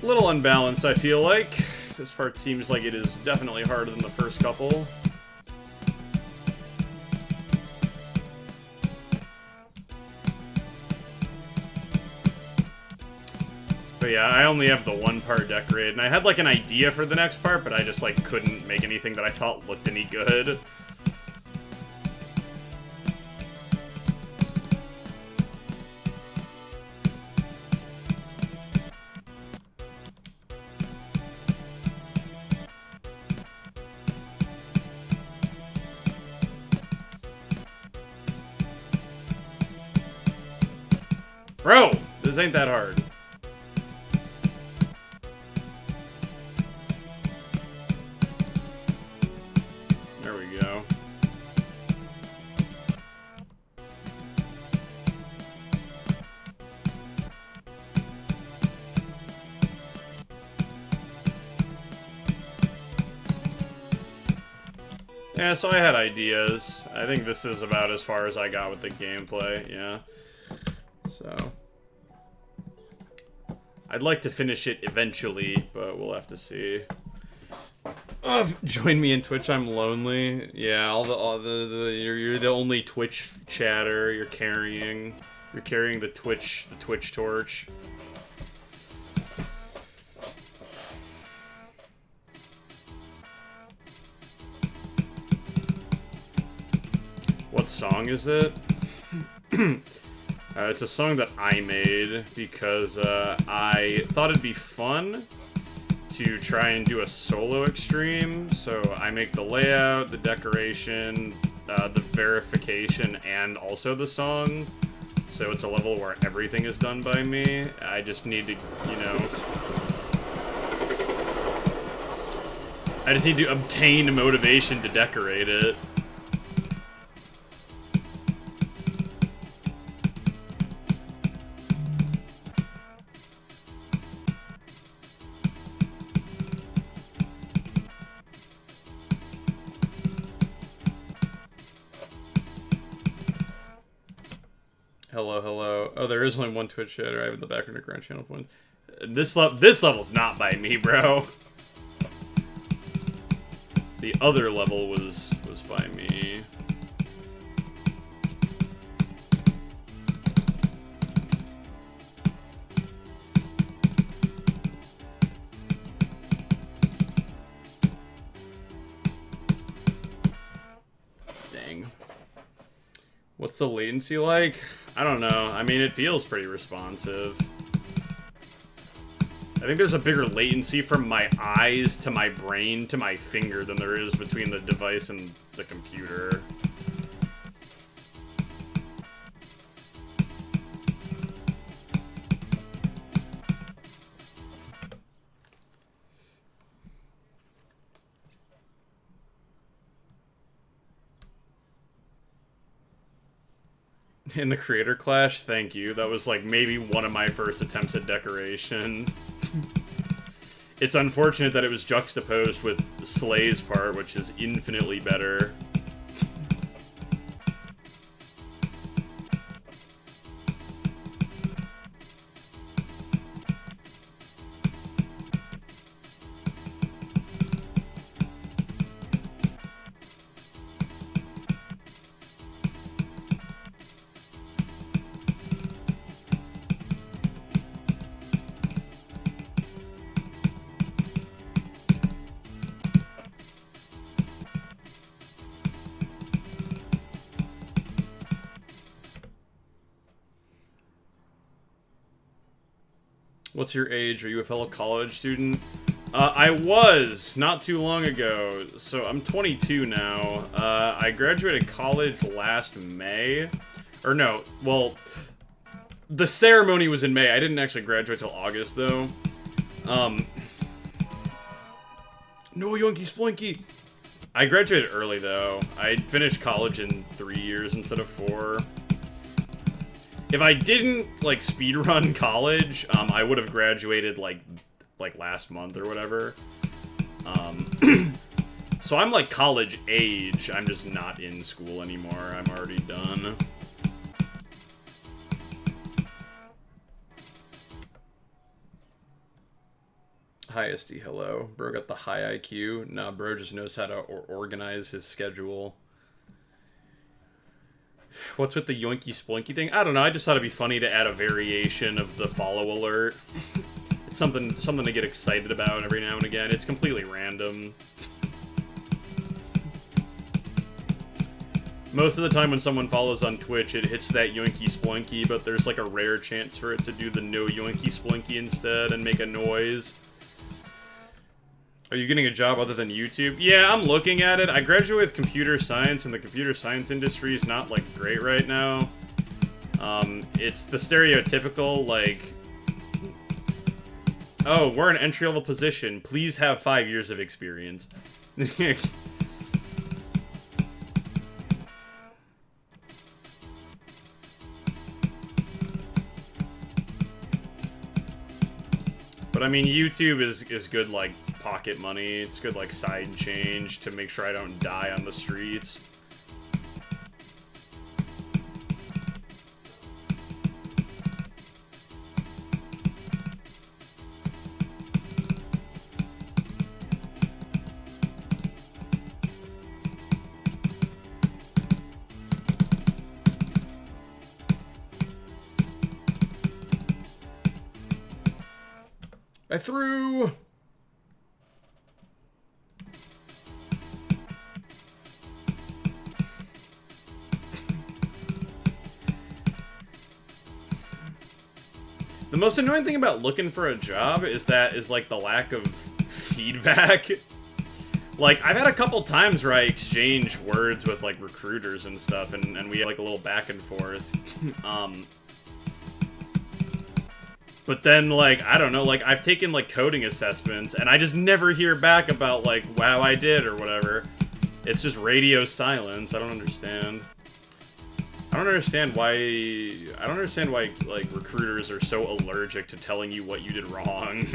A: A little unbalanced, I feel like. This part seems like it is definitely harder than the first couple. But yeah, I only have the one part decorated, and I had like an idea for the next part, but I just like couldn't make anything that I thought looked any good. Bro, this ain't that hard. There we go. Yeah, so I had ideas. I think this is about as far as I got with the gameplay, yeah. So, I'd like to finish it eventually, but we'll have to see. Join me in Twitch. I'm lonely. Yeah, you're the only Twitch chatter. You're carrying the Twitch torch. What song is it? It's a song that I made because I thought it'd be fun to try and do a solo extreme. So I make the layout, the decoration, the verification, and also the song. So it's a level where everything is done by me. I just need to, you know... I just need to obtain motivation to decorate it. Hello. Oh, there is only one Twitch chatter. I have in the background ground channel point. This level's not by me, bro. The other level was by me. Dang. What's the latency like? I don't know. I mean, it feels pretty responsive. I think there's a bigger latency from my eyes to my brain to my finger than there is between the device and the computer. In the Creator Clash, thank you. That was like maybe one of my first attempts at decoration. It's unfortunate that it was juxtaposed with Slay's part, which is infinitely better. What's your age? Are you a fellow college student? I was, not too long ago. So I'm 22 now. I graduated college last May. Or no, well, the ceremony was in May. I didn't actually graduate till August, though. No, Yoinky Splinky! I graduated early, though. I finished college in 3 years instead of 4. If I didn't, like, speedrun college, I would have graduated, like last month or whatever. So I'm, like, college age. I'm just not in school anymore. I'm already done. Hi, SD, hello. Bro got the high IQ. Nah, bro just knows how to organize his schedule. What's with the yoinky splinky thing? I don't know, I just thought it'd be funny to add a variation of the follow alert. It's something to get excited about every now and again. It's completely random. Most of the time when someone follows on Twitch, it hits that yoinky splinky, but there's like a rare chance for it to do the no yoinky splinky instead and make a noise. Are you getting a job other than YouTube? Yeah, I'm looking at it. I graduated with computer science, and the computer science industry is not, like, great right now. It's the stereotypical, like, oh, we're an entry-level position. Please have 5 years of experience. But, I mean, YouTube is good, like, pocket money. It's good, like, side change to make sure I don't die on the streets. I threw... The most annoying thing about looking for a job is like the lack of feedback. Like, I've had a couple times where I exchange words with like recruiters and stuff, and we have like a little back and forth. But then, like, I don't know, like, I've taken, like, coding assessments, and I just never hear back about, like, wow, I did, or whatever. It's just radio silence. I don't understand. I don't understand why, like, recruiters are so allergic to telling you what you did wrong.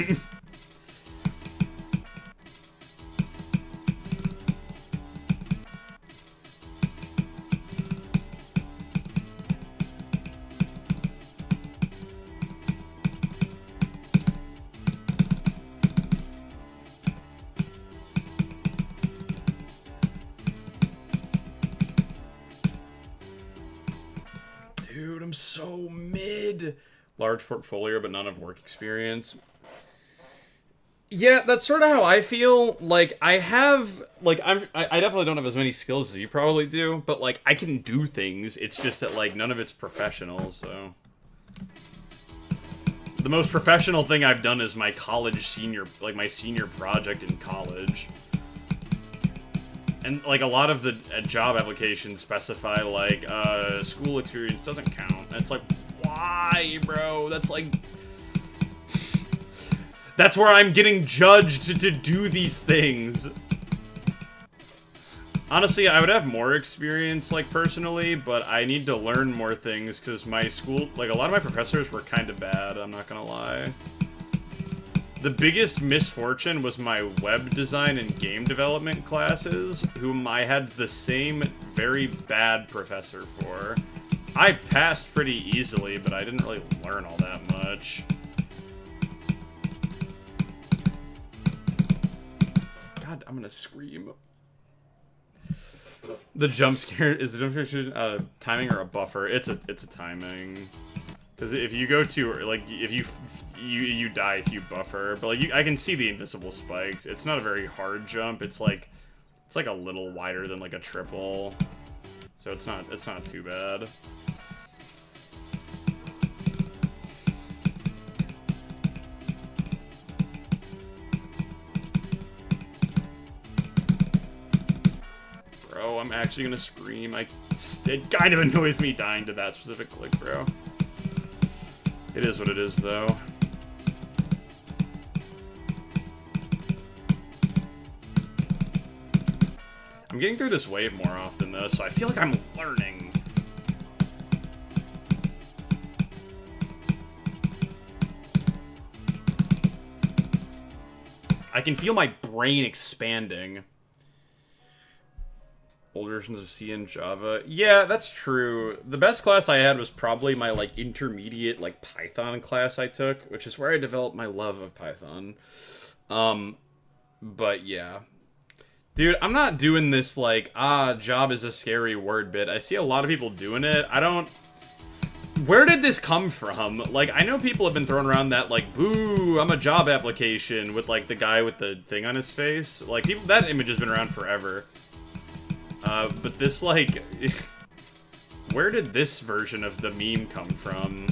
A: Dude, I'm so mid. Large portfolio, but none of work experience. Yeah, that's sort of how I feel. Like, I have, like, I definitely don't have as many skills as you probably do, but, like, I can do things. It's just that, like, none of it's professional, so. The most professional thing I've done is my college senior, like, my senior project in college. And, like, a lot of the job applications specify, like, school experience doesn't count. And it's like, why, bro? That's, like... That's where I'm getting judged to do these things. Honestly, I would have more experience, like, personally, but I need to learn more things, because my school... Like, a lot of my professors were kind of bad, I'm not gonna lie. The biggest misfortune was my web design and game development classes, whom I had the same very bad professor for. I passed pretty easily, but I didn't really learn all that much. God, I'm gonna scream. The jump scare, is the jump scare timing or a buffer? It's a timing. Because if you go to, like, if you die if you buffer, but like I can see the invisible spikes. It's not a very hard jump. It's like a little wider than like a triple, so it's not too bad. Bro, I'm actually gonna scream. It kind of annoys me dying to that specific click, bro. It is what it is, though. I'm getting through this wave more often, though, so I feel like I'm learning. I can feel my brain expanding. Older versions of C and Java. Yeah, that's true. The best class I had was probably my, like, intermediate, like, Python class I took, which is where I developed my love of Python. But yeah. Dude, I'm not doing this like, job is a scary word bit. I see a lot of people doing it. I don't... Where did this come from? Like, I know people have been throwing around that, like, boo, I'm a job application with, like, the guy with the thing on his face. Like, people, that image has been around forever. But this, like... Where did this version of the meme come from?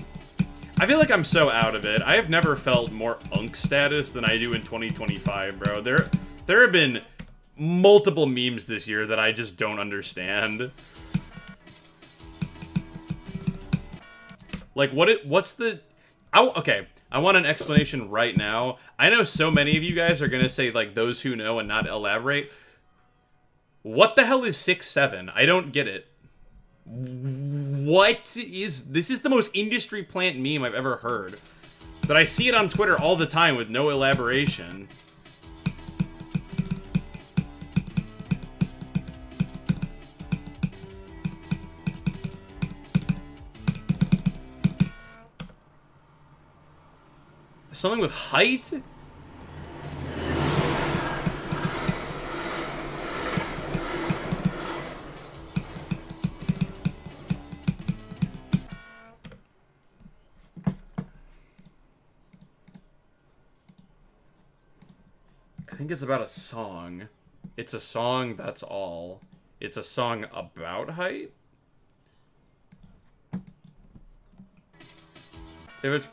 A: I feel like I'm so out of it. I have never felt more unk status than I do in 2025, bro. There have been multiple memes this year that I just don't understand. Like, what's the... okay, I want an explanation right now. I know so many of you guys are gonna say, like, those who know and not elaborate. What the hell is 6'7"? I don't get it. What is... This is the most industry plant meme I've ever heard. But I see it on Twitter all the time with no elaboration. Something with height? I think it's about a song. It's a song, that's all. It's a song about height? If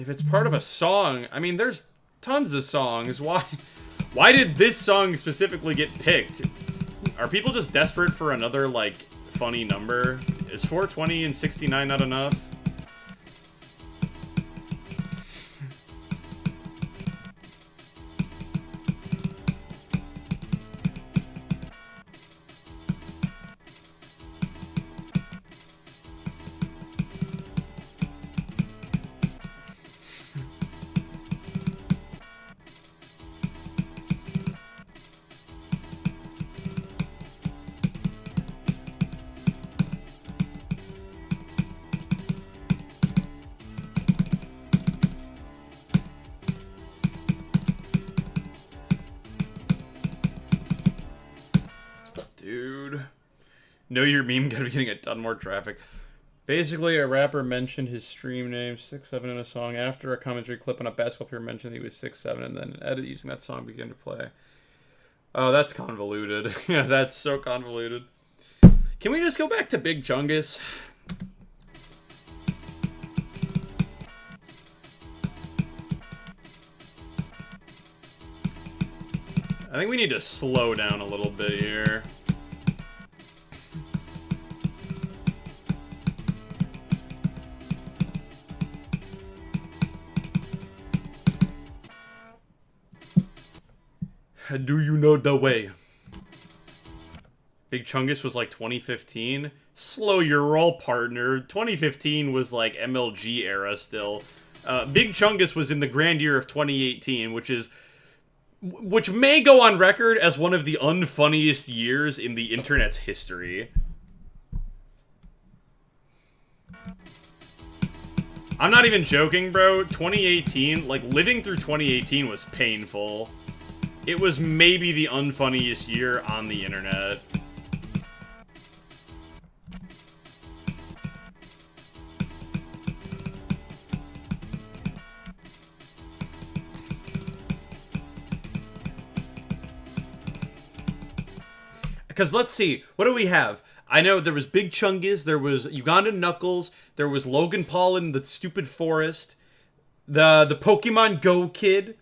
A: it's part of a song, I mean, there's tons of songs. Why did this song specifically get picked? Are people just desperate for another, like, funny number? Is 420 and 69 not enough? Dude. Know your meme gotta be getting a ton more traffic. Basically, a rapper mentioned his stream name, 6'7", in a song. After a commentary clip on a basketball player mentioned he was 6'7", and then an edit using that song began to play. Oh, that's convoluted. Yeah, that's so convoluted. Can we just go back to Big Chungus? I think we need to slow down a little bit here. Do you know the way? Big Chungus was like 2015. Slow your roll, partner. 2015 was like MLG era still. Big Chungus was in the grand year of 2018, which may go on record as one of the unfunniest years in the internet's history. I'm not even joking, bro. 2018, like, living through 2018 was painful. It was maybe the unfunniest year on the internet. Because let's see, what do we have? I know there was Big Chungus, there was Ugandan Knuckles, there was Logan Paul in the Stupid Forest, the Pokemon Go kid.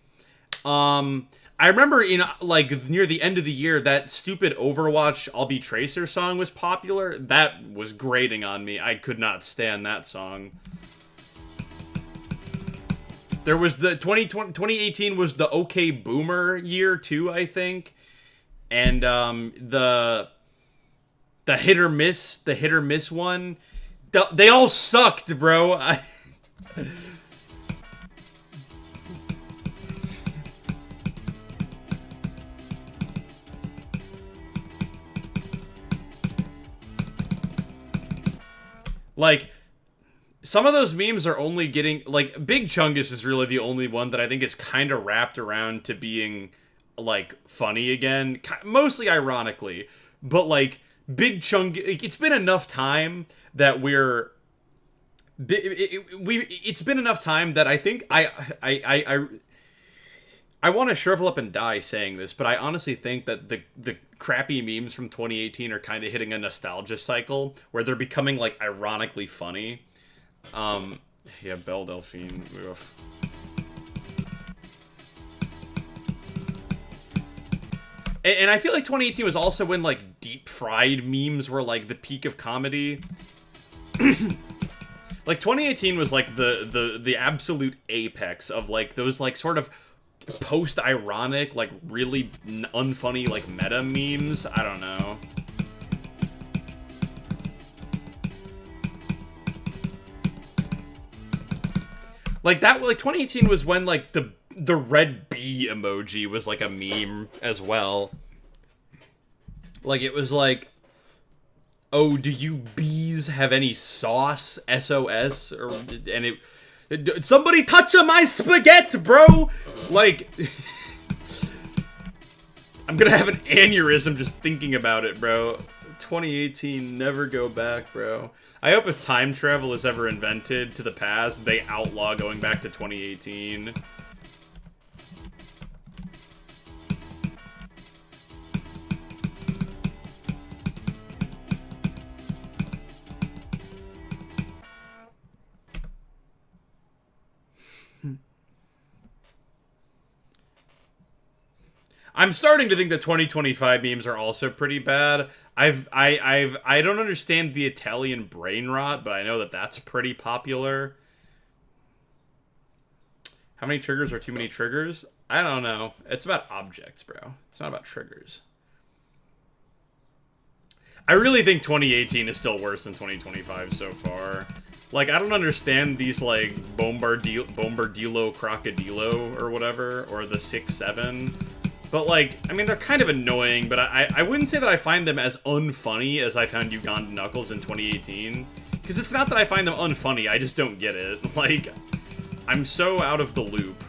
A: I remember in, like, near the end of the year, that stupid Overwatch I'll Be Tracer song was popular. That was grating on me. I could not stand that song. There was the 2018 was the OK Boomer year, too, I think. And, the hit or miss one. They all sucked, bro. Like, some of those memes are only getting, like, Big Chungus is really the only one that I think is kind of wrapped around to being, like, funny again, mostly ironically, but, like, Big Chungus, it's been enough time that it's been enough time that I think I want to shrivel up and die saying this, but I honestly think that the crappy memes from 2018 are kind of hitting a nostalgia cycle where they're becoming, like, ironically funny. Yeah, Belle Delphine. Oof. And I feel like 2018 was also when, like, deep fried memes were, like, the peak of comedy. Like, 2018 was, like, the absolute apex of, like, those, like, sort of post-ironic, like, really unfunny, like, meta memes. I don't know. Like, 2018 was when, like, the red bee emoji was, like, a meme as well. Like, it was like, oh, do you bees have any sauce? SOS? And it, somebody touch my spaghetti, bro! Like, I'm gonna have an aneurysm just thinking about it, bro. 2018, never go back, bro. I hope if time travel is ever invented to the past, they outlaw going back to 2018. I'm starting to think that 2025 memes are also pretty bad. I don't understand the Italian brain rot, but I know that that's pretty popular. How many triggers are too many triggers? I don't know. It's about objects, bro. It's not about triggers. I really think 2018 is still worse than 2025 so far. Like, I don't understand these, like, Bombardillo Crocodilo or whatever, or the 6-7. But, like, I mean, they're kind of annoying, but I wouldn't say that I find them as unfunny as I found Uganda Knuckles in 2018. Because it's not that I find them unfunny, I just don't get it. Like, I'm so out of the loop.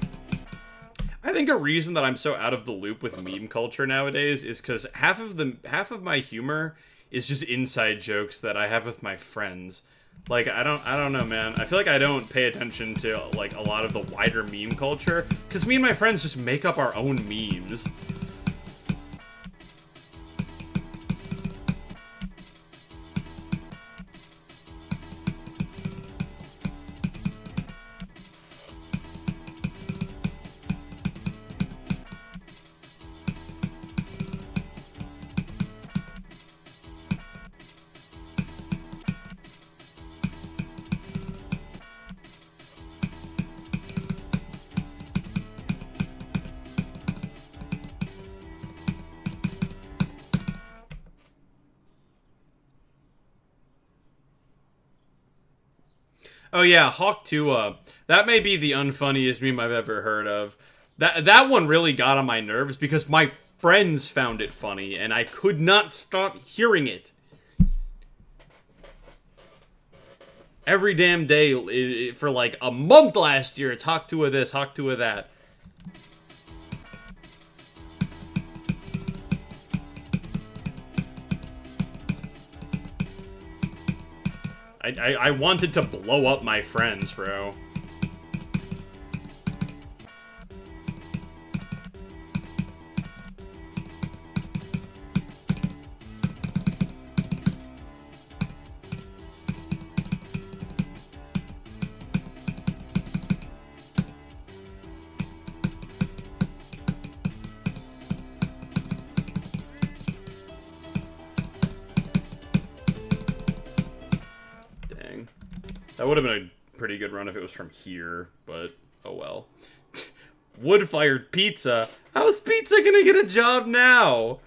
A: I think a reason that I'm so out of the loop with meme culture nowadays is because half of my humor is just inside jokes that I have with my friends. Like, I don't know, man. I feel like I don't pay attention to, like, a lot of the wider meme culture, because me and my friends just make up our own memes. Oh yeah, Hawk Tuah. That may be the unfunniest meme I've ever heard of. That one really got on my nerves because my friends found it funny and I could not stop hearing it. Every damn day for like a month last year, it's Hawk Tuah this, Hawk Tuah that. I wanted to blow up my friends, bro. That would have been a pretty good run if it was from here, but oh well. Wood-fired pizza? How's pizza gonna get a job now?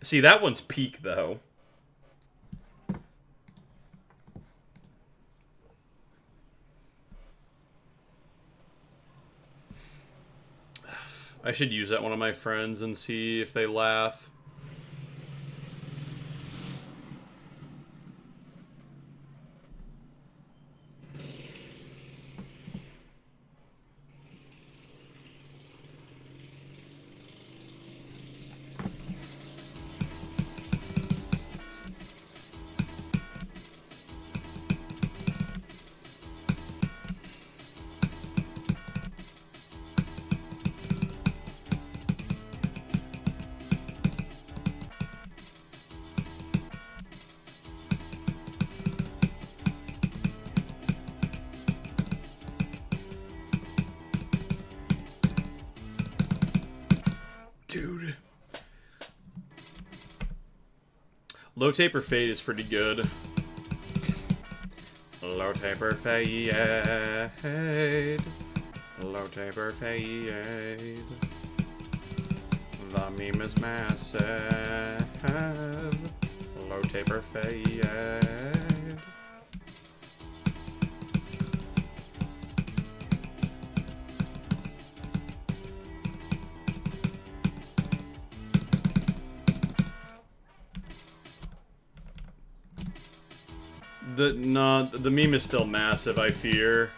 A: See, that one's peak, though. I should use that one of my friends and see if they laugh. Low taper fade is pretty good. Low taper fade. Low taper fade. The meme is massive. Low taper fade. The meme is still massive, I fear.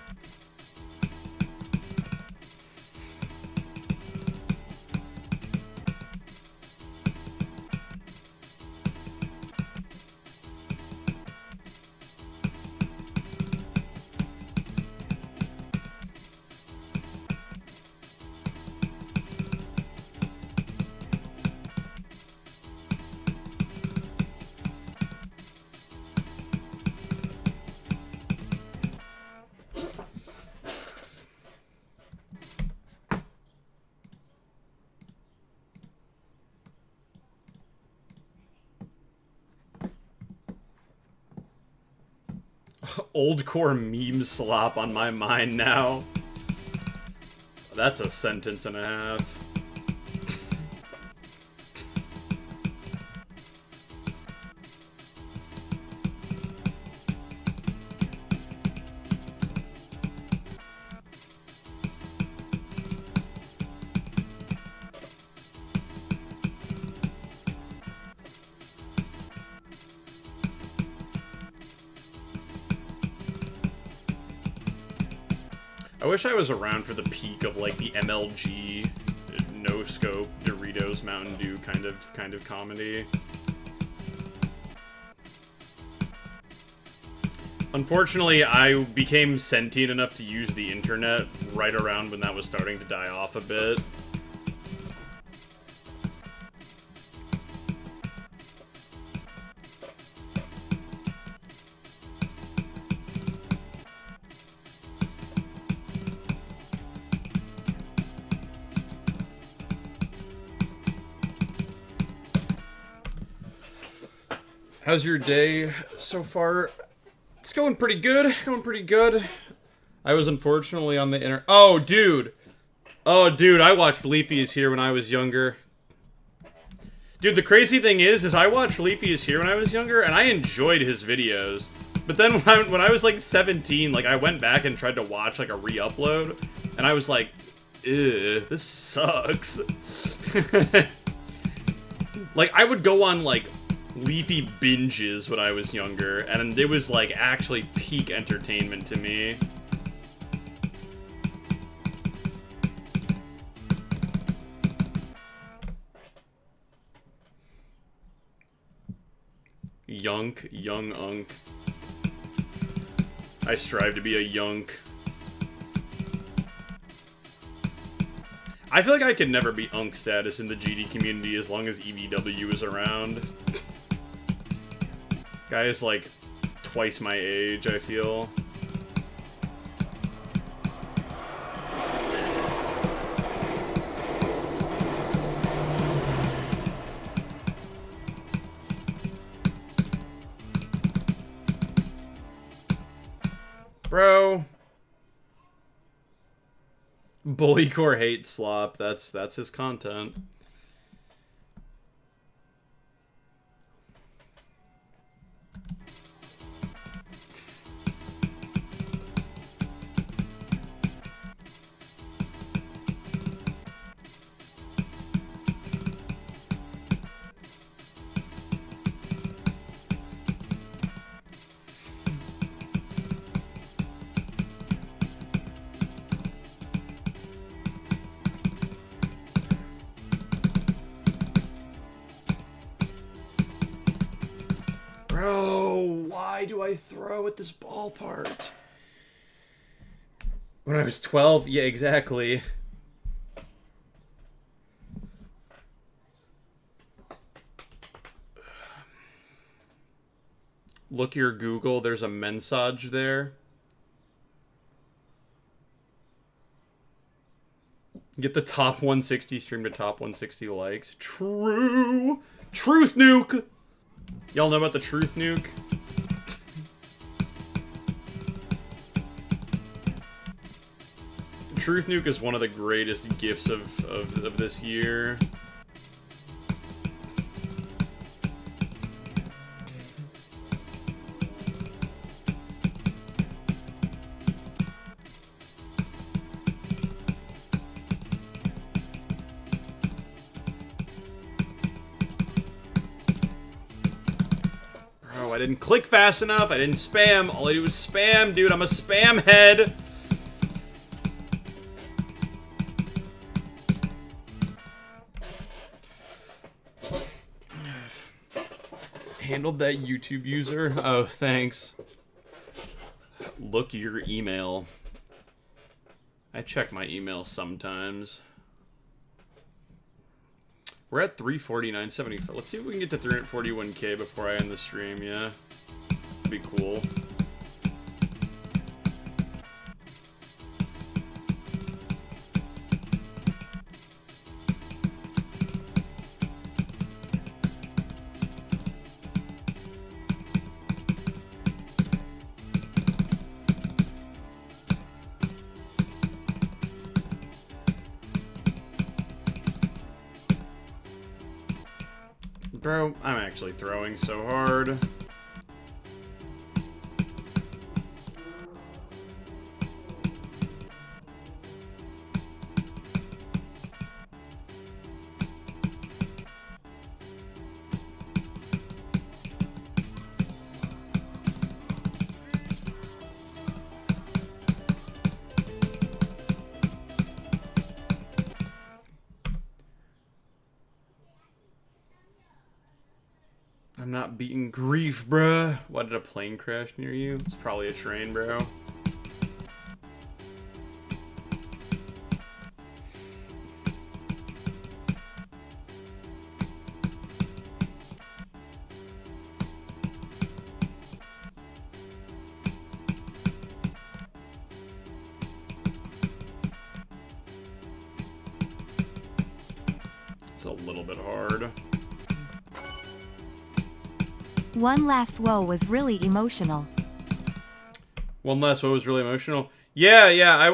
A: Old core meme slop on my mind now. That's a sentence and a half. I wish I was around for the peak of like the MLG, no scope, Doritos, Mountain Dew kind of comedy. Unfortunately, I became sentient enough to use the internet right around when that was starting to die off a bit. How's your day so far? It's going pretty good. Going pretty good. I was unfortunately on the Oh, dude. Oh, dude, I watched Leafy Is Here when I was younger. Dude, the crazy thing is I watched Leafy Is Here when I was younger, and I enjoyed his videos. But then when I was, like, 17, like, I went back and tried to watch, like, a re-upload, and I was like, ew, this sucks. Like, I would go on, like, Leafy binges when I was younger, and it was like actually peak entertainment to me. Young unk. I strive to be a yunk. I feel like I could never be unk status in the GD community as long as EVW is around. Guy is like twice my age, I feel. Bro. Bullycore hate slop. That's his content. Bro, why do I throw at this ball part? When I was 12? Yeah, exactly. Look your Google, there's a message there. Get the top 160 stream to top 160 likes. True! Truth nuke! Y'all know about the truth nuke? The truth nuke is one of the greatest gifts of this year. I didn't click fast enough. I didn't spam. All I do is spam, dude. I'm a spam head. Handled that YouTube user. Oh, thanks. Look your email. I check my email sometimes. We're at 349.75. Let's see if we can get to 341k before I end the stream, yeah? That'd be cool. Bro, I'm actually throwing so hard. I'm not beating grief, bruh. Why did a plane crash near you? It's probably a train, bro. It's a little bit hard.
B: One last woe was really emotional.
A: One last what was really emotional? Yeah,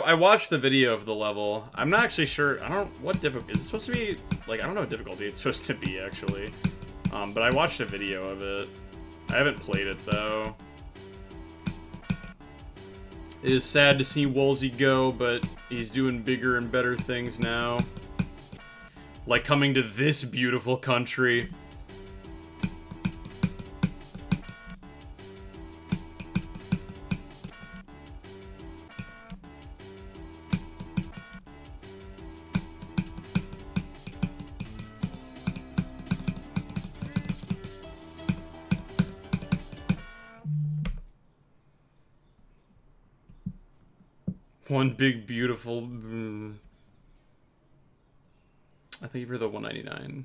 A: I watched the video of the level. I'm not actually sure. I don't... What difficulty... Is it supposed to be... Like, I don't know what difficulty it's supposed to be, actually. But I watched a video of it. I haven't played it, though. It is sad to see Woolsey go, but he's doing bigger and better things now. Like coming to this beautiful country. One big beautiful... I think you're the 199.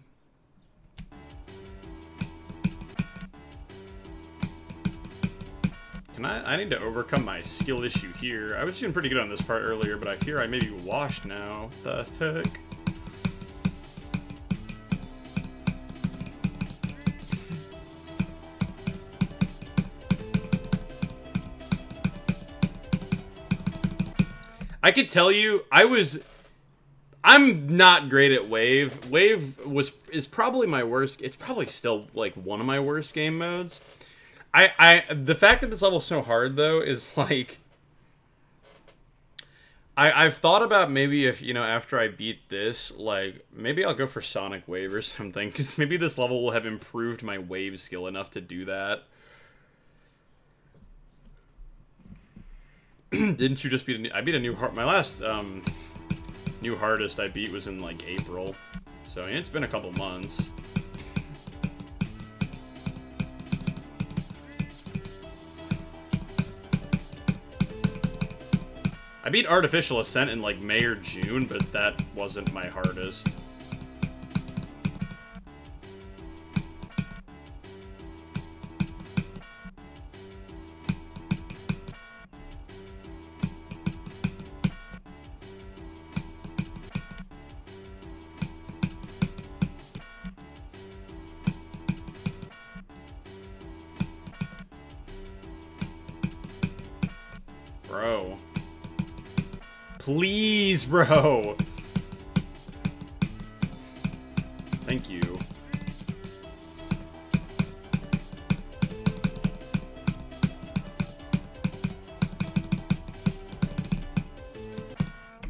A: Can I need to overcome my skill issue here. I was doing pretty good on this part earlier, but I fear I may be washed now. What the heck? I could tell you, I'm not great at Wave. Wave is probably my worst. It's probably still like one of my worst game modes. The fact that this level's so hard though is like, I've thought about maybe if, you know, after I beat this, like maybe I'll go for Sonic Wave or something, because maybe this level will have improved my Wave skill enough to do that. Didn't you just beat I beat a new my last new hardest I beat was in like April, so I mean, it's been a couple months. I beat Artificial Ascent in like May or June, but that wasn't my hardest. Bro. Please, bro. Thank you.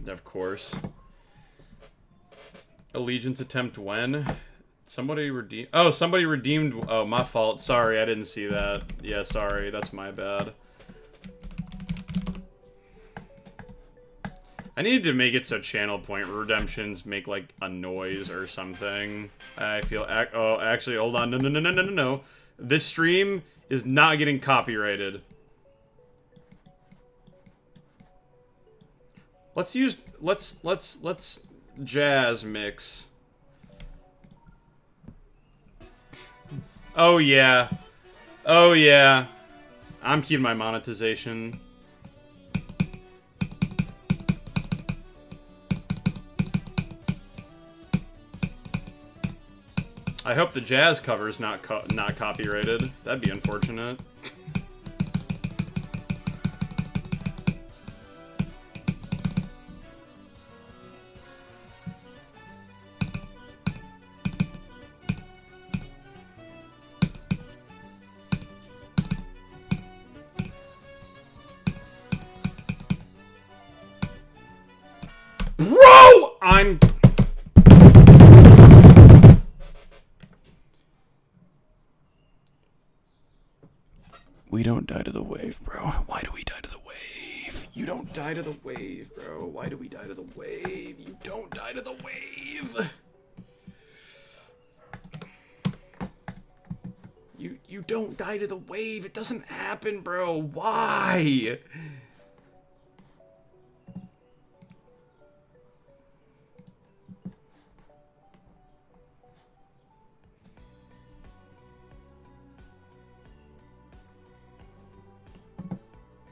A: Of course. Allegiance attempt when? Somebody redeemed... Oh, somebody redeemed... Oh, my fault. Sorry, I didn't see that. Yeah, sorry. That's my bad. I needed to make it so channel point redemptions make, like, a noise or something. I feel... Oh, actually, hold on. No. This stream is not getting copyrighted. Let's use... Let's jazz mix. Oh, yeah. Oh, yeah. I'm keeping my monetization. I hope the jazz cover's not copyrighted. That'd be unfortunate. Bro! We don't die to the wave, bro. Why do we die to the wave? You don't die to the wave, bro. Why do we die to the wave? You don't die to the wave. You don't die to the wave. It doesn't happen, bro. Why?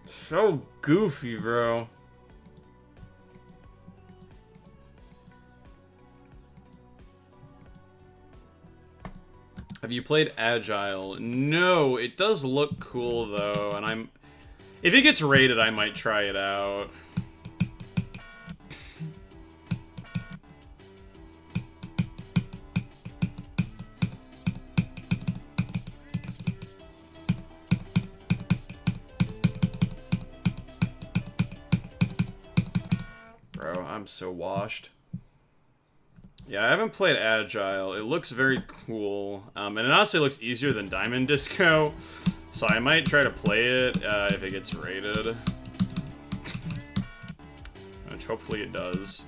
A: So goofy, bro. Have you played Agile? No, it does look cool though, and if it gets rated, I might try it out. Bro, I'm so washed. Yeah, I haven't played Agile. It looks very cool. And it honestly looks easier than Diamond Disco. So I might try to play it if it gets rated. Which hopefully it does.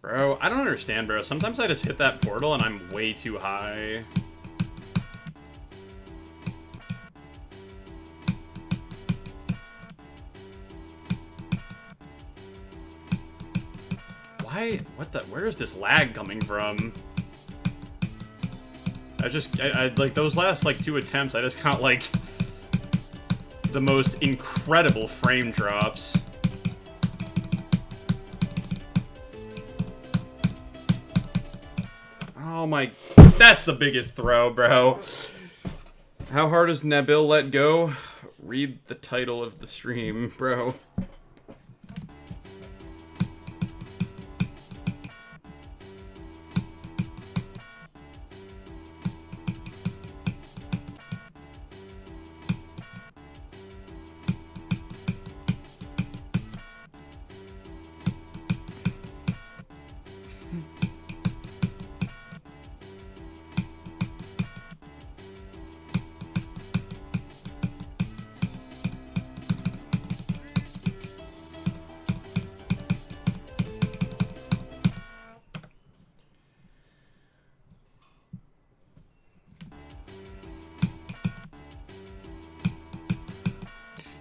A: Bro, I don't understand, bro. Sometimes I just hit that portal and I'm way too high. Why? What the? Where is this lag coming from? I like, those last, like, 2 attempts, I just got, like, the most incredible frame drops. Oh my... That's the biggest throw, bro. How hard is Nabil Let Go? Read the title of the stream, bro.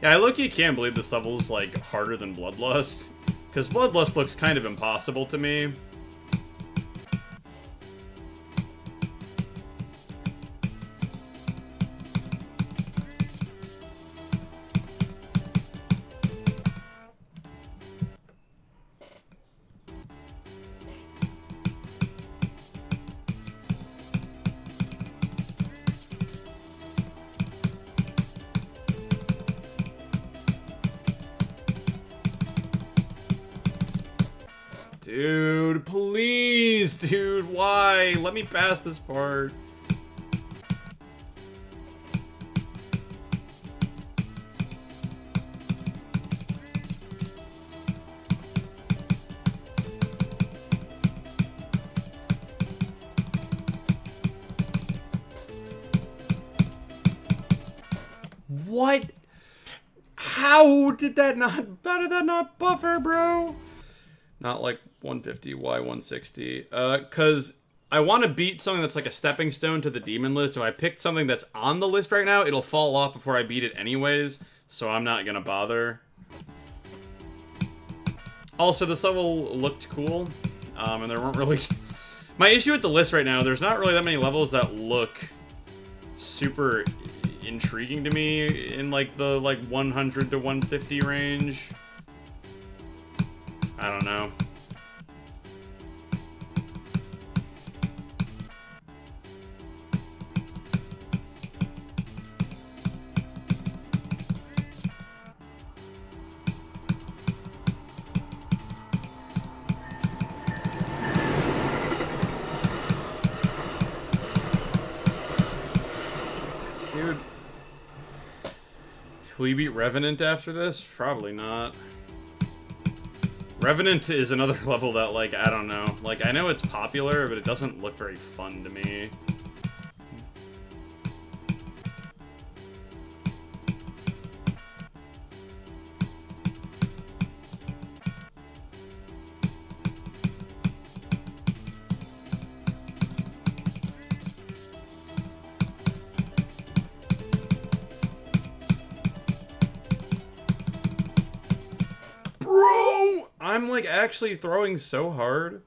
A: Yeah, I low-key can't believe this level's, like, harder than Bloodlust. Because Bloodlust looks kind of impossible to me. Dude, please, dude, why? Let me pass this part. What? How did that not buffer, bro? Not like 150, why 160? Cause I want to beat something that's like a stepping stone to the demon list. If I pick something that's on the list right now, it'll fall off before I beat it anyways, so I'm not gonna bother. Also, this level looked cool, and there weren't really... My issue with the list right now, there's not really that many levels that look super intriguing to me in like the 100 to 150 range. I don't know. Dude. Will you beat Revenant after this? Probably not. Revenant is another level that, like, I don't know. Like, I know it's popular, but it doesn't look very fun to me. I'm like actually throwing so hard.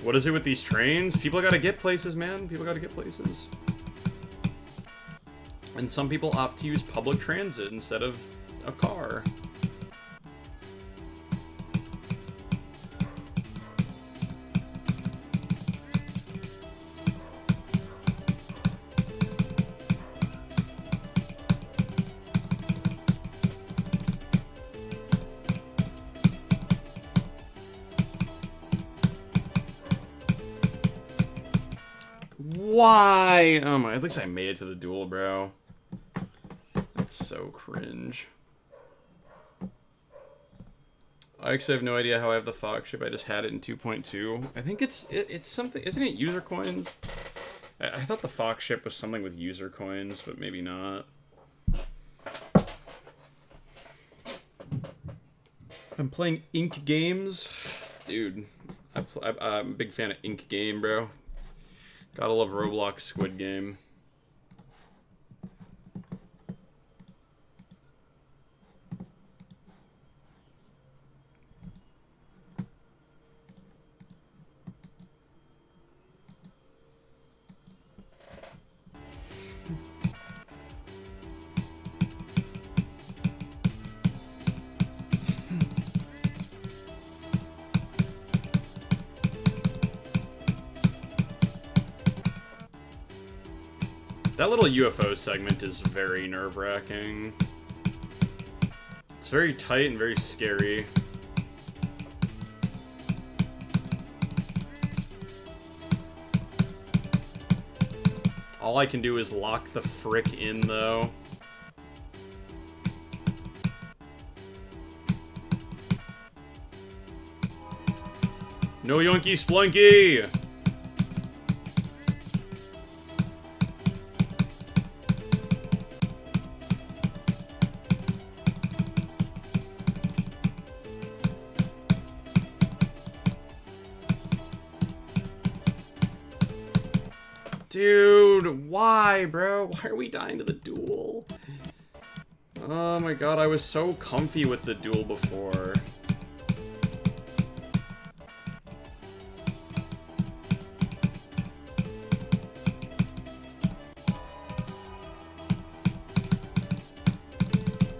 A: What is it with these trains? People gotta get places, man. People gotta get places. And some people opt to use public transit instead of a car. Why? Oh my, at least I made it to the duel, bro. That's so cringe. I actually have no idea how I have the Fox ship. I just had it in 2.2. I think it's something, isn't it user coins? I thought the Fox ship was something with user coins, but maybe not. I'm playing Ink games. Dude, I'm a big fan of Ink game, bro. Gotta love Roblox Squid Game. That little UFO segment is very nerve-wracking. It's very tight and very scary. All I can do is lock the frick in, though. No yoinky splunky! Dude, why, bro? Why are we dying to the duel? Oh my god, I was so comfy with the duel before.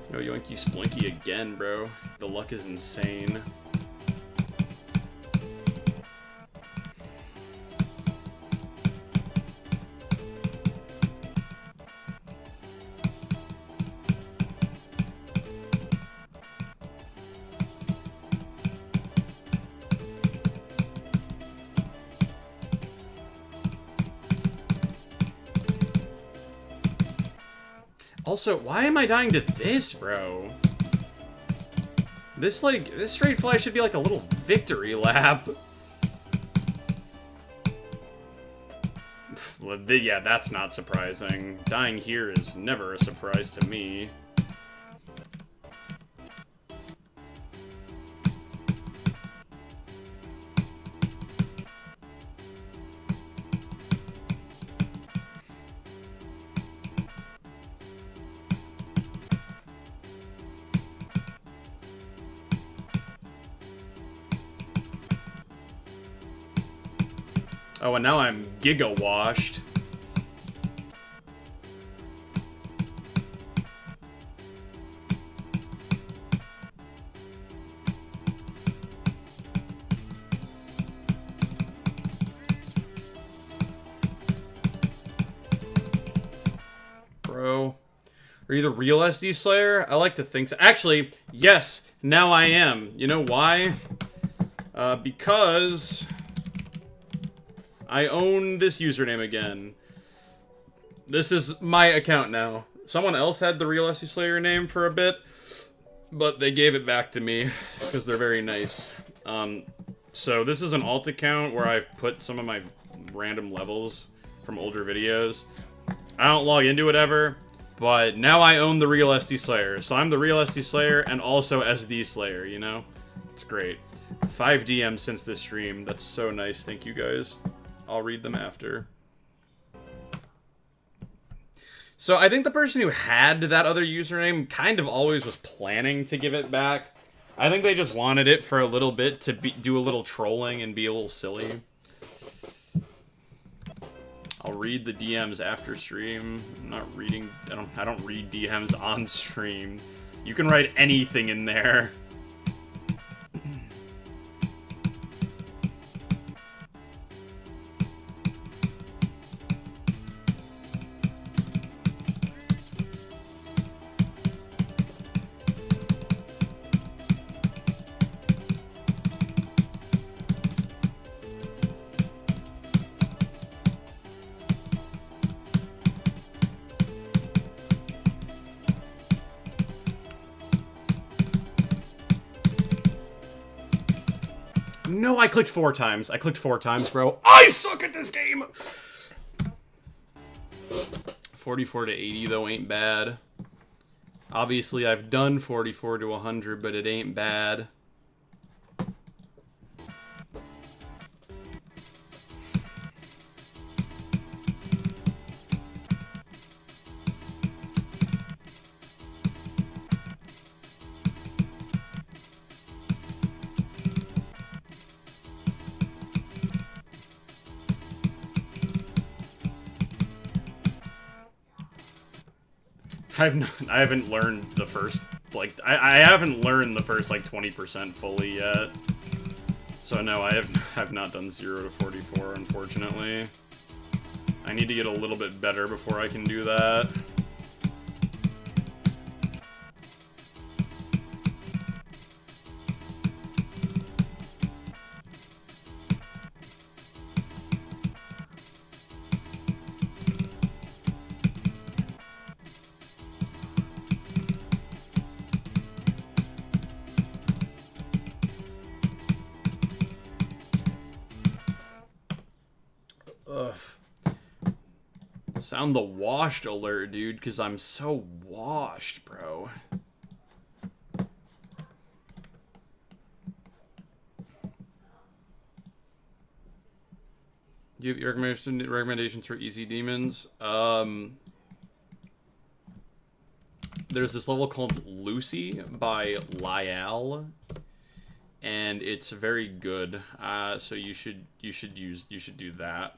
A: No yoinky splinky again, bro. The luck is insane. Also, why am I dying to this, bro? This straight fly should be like a little victory lap. Well, yeah, that's not surprising. Dying here is never a surprise to me. Oh, and now I'm giga washed. Bro. Are you the real Sdslayer? I like to think so. Actually, yes, now I am. You know why? Because I own this username again. This is my account now. Someone else had the real Sdslayer name for a bit, but they gave it back to me because they're very nice. So this is an alt account where I've put some of my random levels from older videos. I don't log into it ever, but now I own the real Sdslayer. So I'm the real Sdslayer and also Sdslayer, you know? It's great. 5 DMs since this stream. That's so nice. Thank you guys. I'll read them after. So I think the person who had that other username kind of always was planning to give it back. I think they just wanted it for a little bit to do a little trolling and be a little silly. I'll read the DMs after stream. I'm not reading. I don't read DMs on stream. You can write anything in there. No, I clicked 4 times. I clicked 4 times, bro. I suck at this game! 44 to 80, though, ain't bad. Obviously, I've done 44 to 100, but it ain't bad. I haven't learned the first, like, I haven't learned the first, like, 20% fully yet. So no, I've not done 0 to 44, unfortunately. I need to get a little bit better before I can do that. Sound the washed alert, dude, because I'm so washed, bro. Do you have recommendations for easy demons? There's this level called Lucy by Lyal, and it's very good. So you should do that.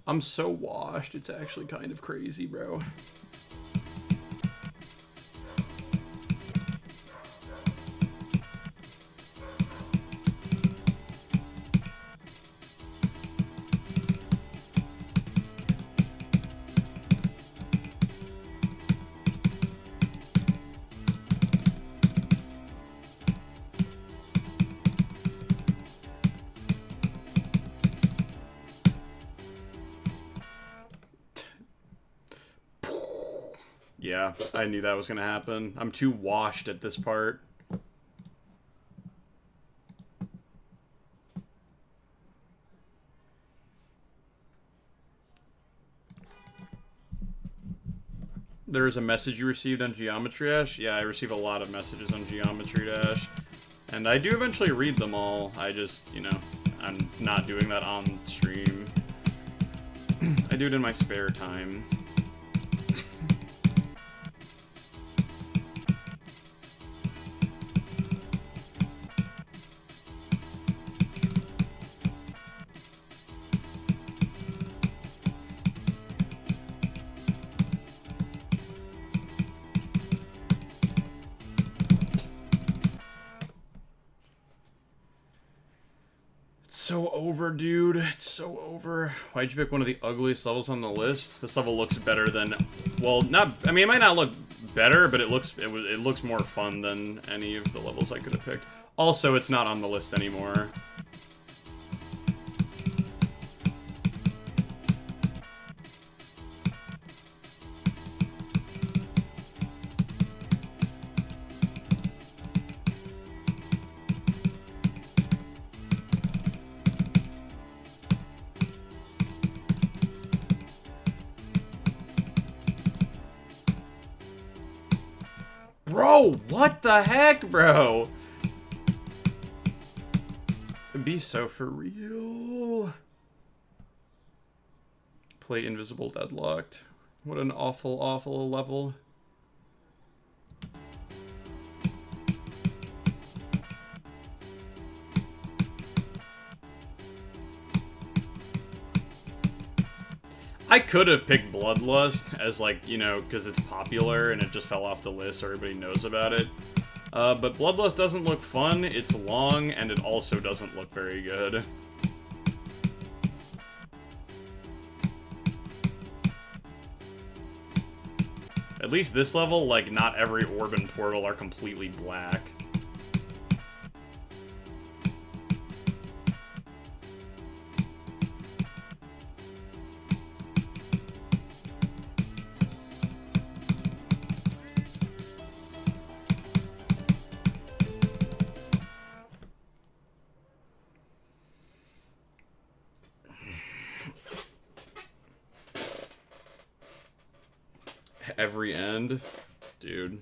A: I'm so washed. It's actually kind of crazy, bro. Yeah, I knew that was going to happen. I'm too washed at this part. There's a message you received on Geometry Dash? Yeah, I receive a lot of messages on Geometry Dash. And I do eventually read them all. I just, you know, I'm not doing that on stream. I do it in my spare time. So over, dude. It's so over. Why'd you pick one of the ugliest levels on the list? This level looks better than, well, not. I mean, it might not look better, but it looks more fun than any of the levels I could have picked. Also, it's not on the list anymore. Bro, what the heck, bro? It'd be so for real. Play Invisible Deadlocked. What an awful, awful level. I could have picked Bloodlust as, like, you know, because it's popular and it just fell off the list so everybody knows about it. But Bloodlust doesn't look fun, it's long, and it also doesn't look very good. At least this level, like, not every orb and portal are completely black. Every end, dude.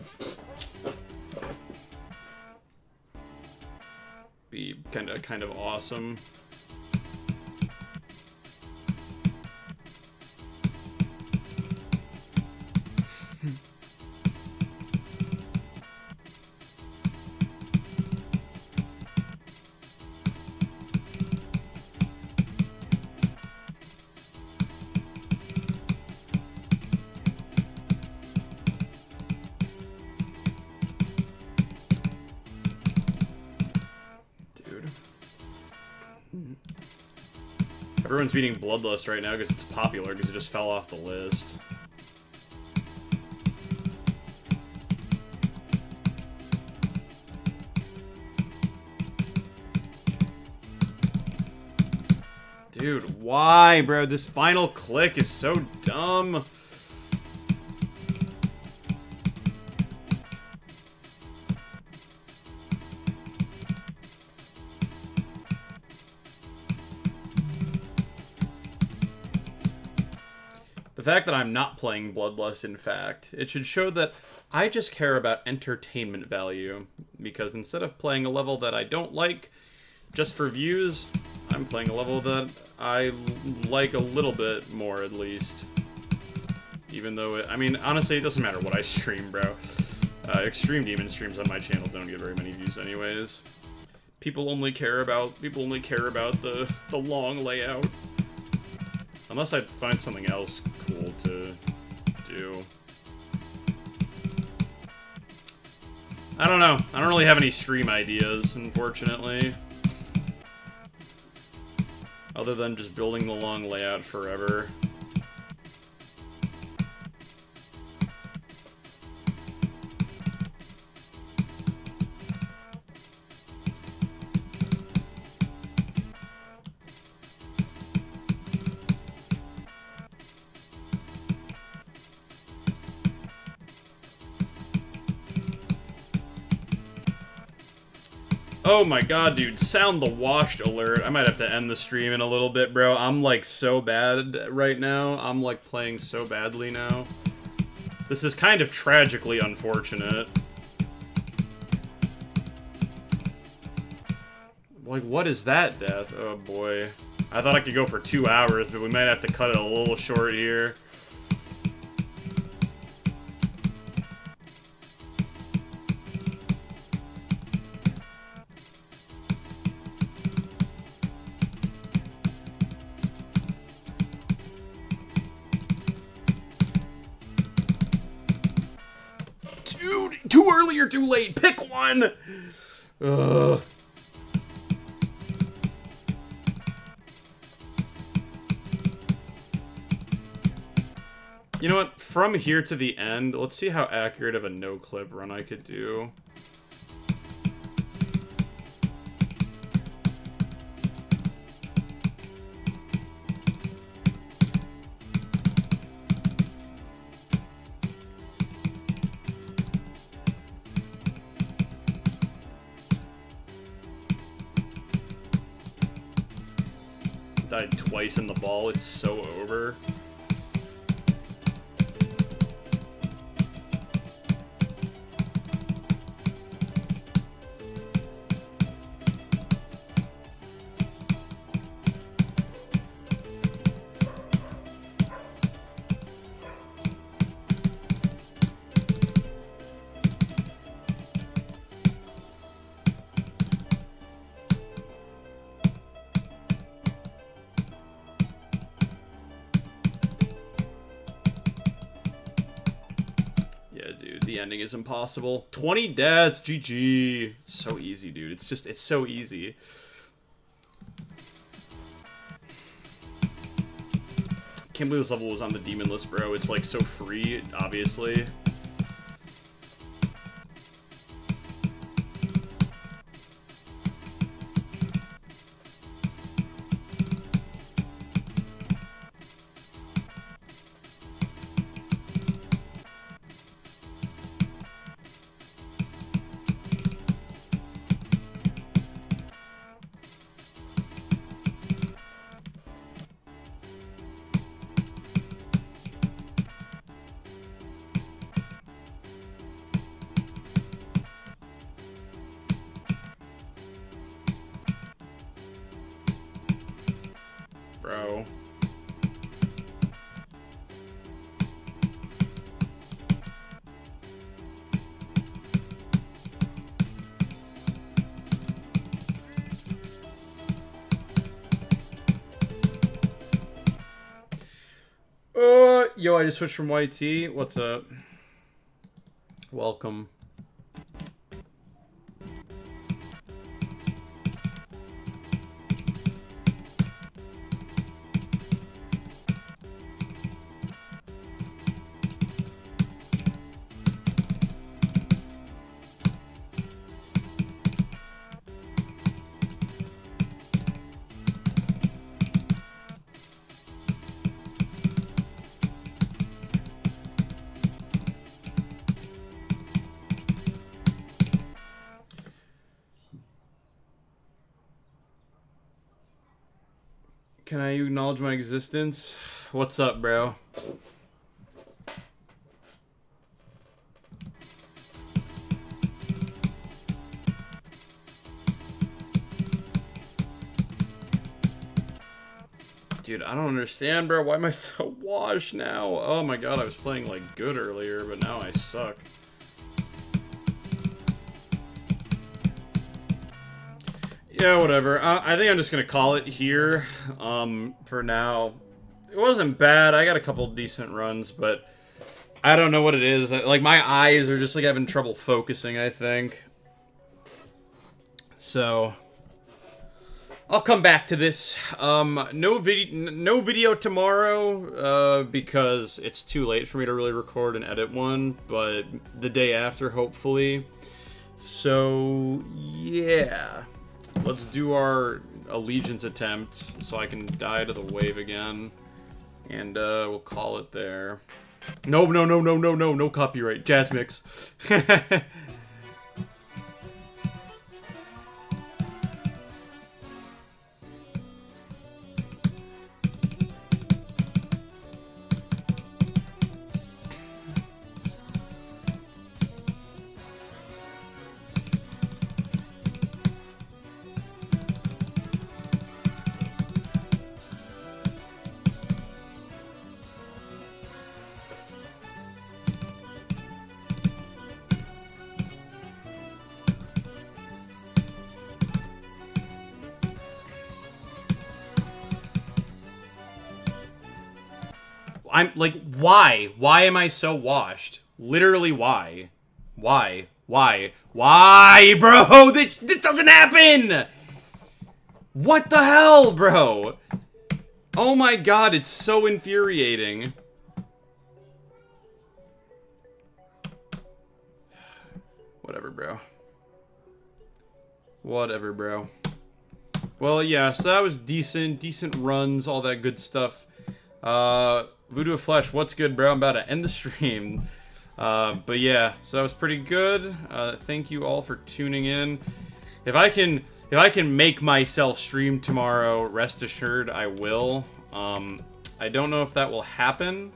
A: Be kind of awesome. Everyone's beating Bloodlust right now because it's popular, because it just fell off the list. Dude, why, bro? This final click is so dumb. The fact that I'm not playing Bloodlust, in fact, it should show that I just care about entertainment value, because instead of playing a level that I don't like just for views, I'm playing a level that I like a little bit more, at least. Even though, I mean, honestly, it doesn't matter what I stream, bro. Extreme Demon streams on my channel don't get very many views anyways. People only care about the long layout. Unless I find something else cool to do. I don't know. I don't really have any stream ideas, unfortunately. Other than just building the long layout forever. Oh my god, dude. Sound the washed alert. I might have to end the stream in a little bit, bro. I'm, like, so bad right now. I'm, like, playing so badly now. This is kind of tragically unfortunate. Like, what is that death? Oh, boy. I thought I could go for 2 hours, but we might have to cut it a little short here. Too early or too late? Pick one! Ugh. You know what? From here to the end, let's see how accurate of a no-clip run I could do. Died twice in the ball, it's so over. Ending is impossible. 20 deaths, GG. It's so easy, dude. It's just, it's so easy. Can't believe this level was on the demon list, bro. It's like so free, obviously. Bro. Yo, I just switched from YT. What's up? Welcome. Can I acknowledge my existence? What's up, bro? Dude, I don't understand, bro. Why am I so washed now? Oh my god, I was playing, like, good earlier, but now I suck. Yeah, whatever. I think I'm just gonna call it here, for now. it wasn't bad. I got a couple decent runs, but I don't know what it is. Like, my eyes are just, like, having trouble focusing, I think. So, I'll come back to this. No video tomorrow, because it's too late for me to really record and edit one, but the day after, hopefully. So, yeah. Let's do our allegiance attempt so I can die to the wave again. And, we'll call it there. No copyright. Jazz mix. I'm like, why? Why am I so washed? Literally, why? Why, bro? This doesn't happen! What the hell, bro? Oh my god, it's so infuriating. Whatever, bro. Whatever, bro. Well, yeah, so that was decent runs, all that good stuff. Voodoo of Flesh, what's good, bro? I'm about to end the stream. But yeah, so that was pretty good. Thank you all for tuning in. If I can make myself stream tomorrow, rest assured I will. I don't know if that will happen,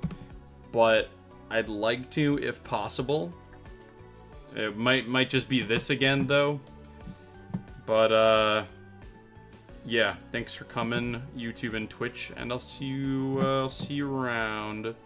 A: but I'd like to if possible. It might just be this again though. But yeah, thanks for coming, YouTube and Twitch, and I'll see you around.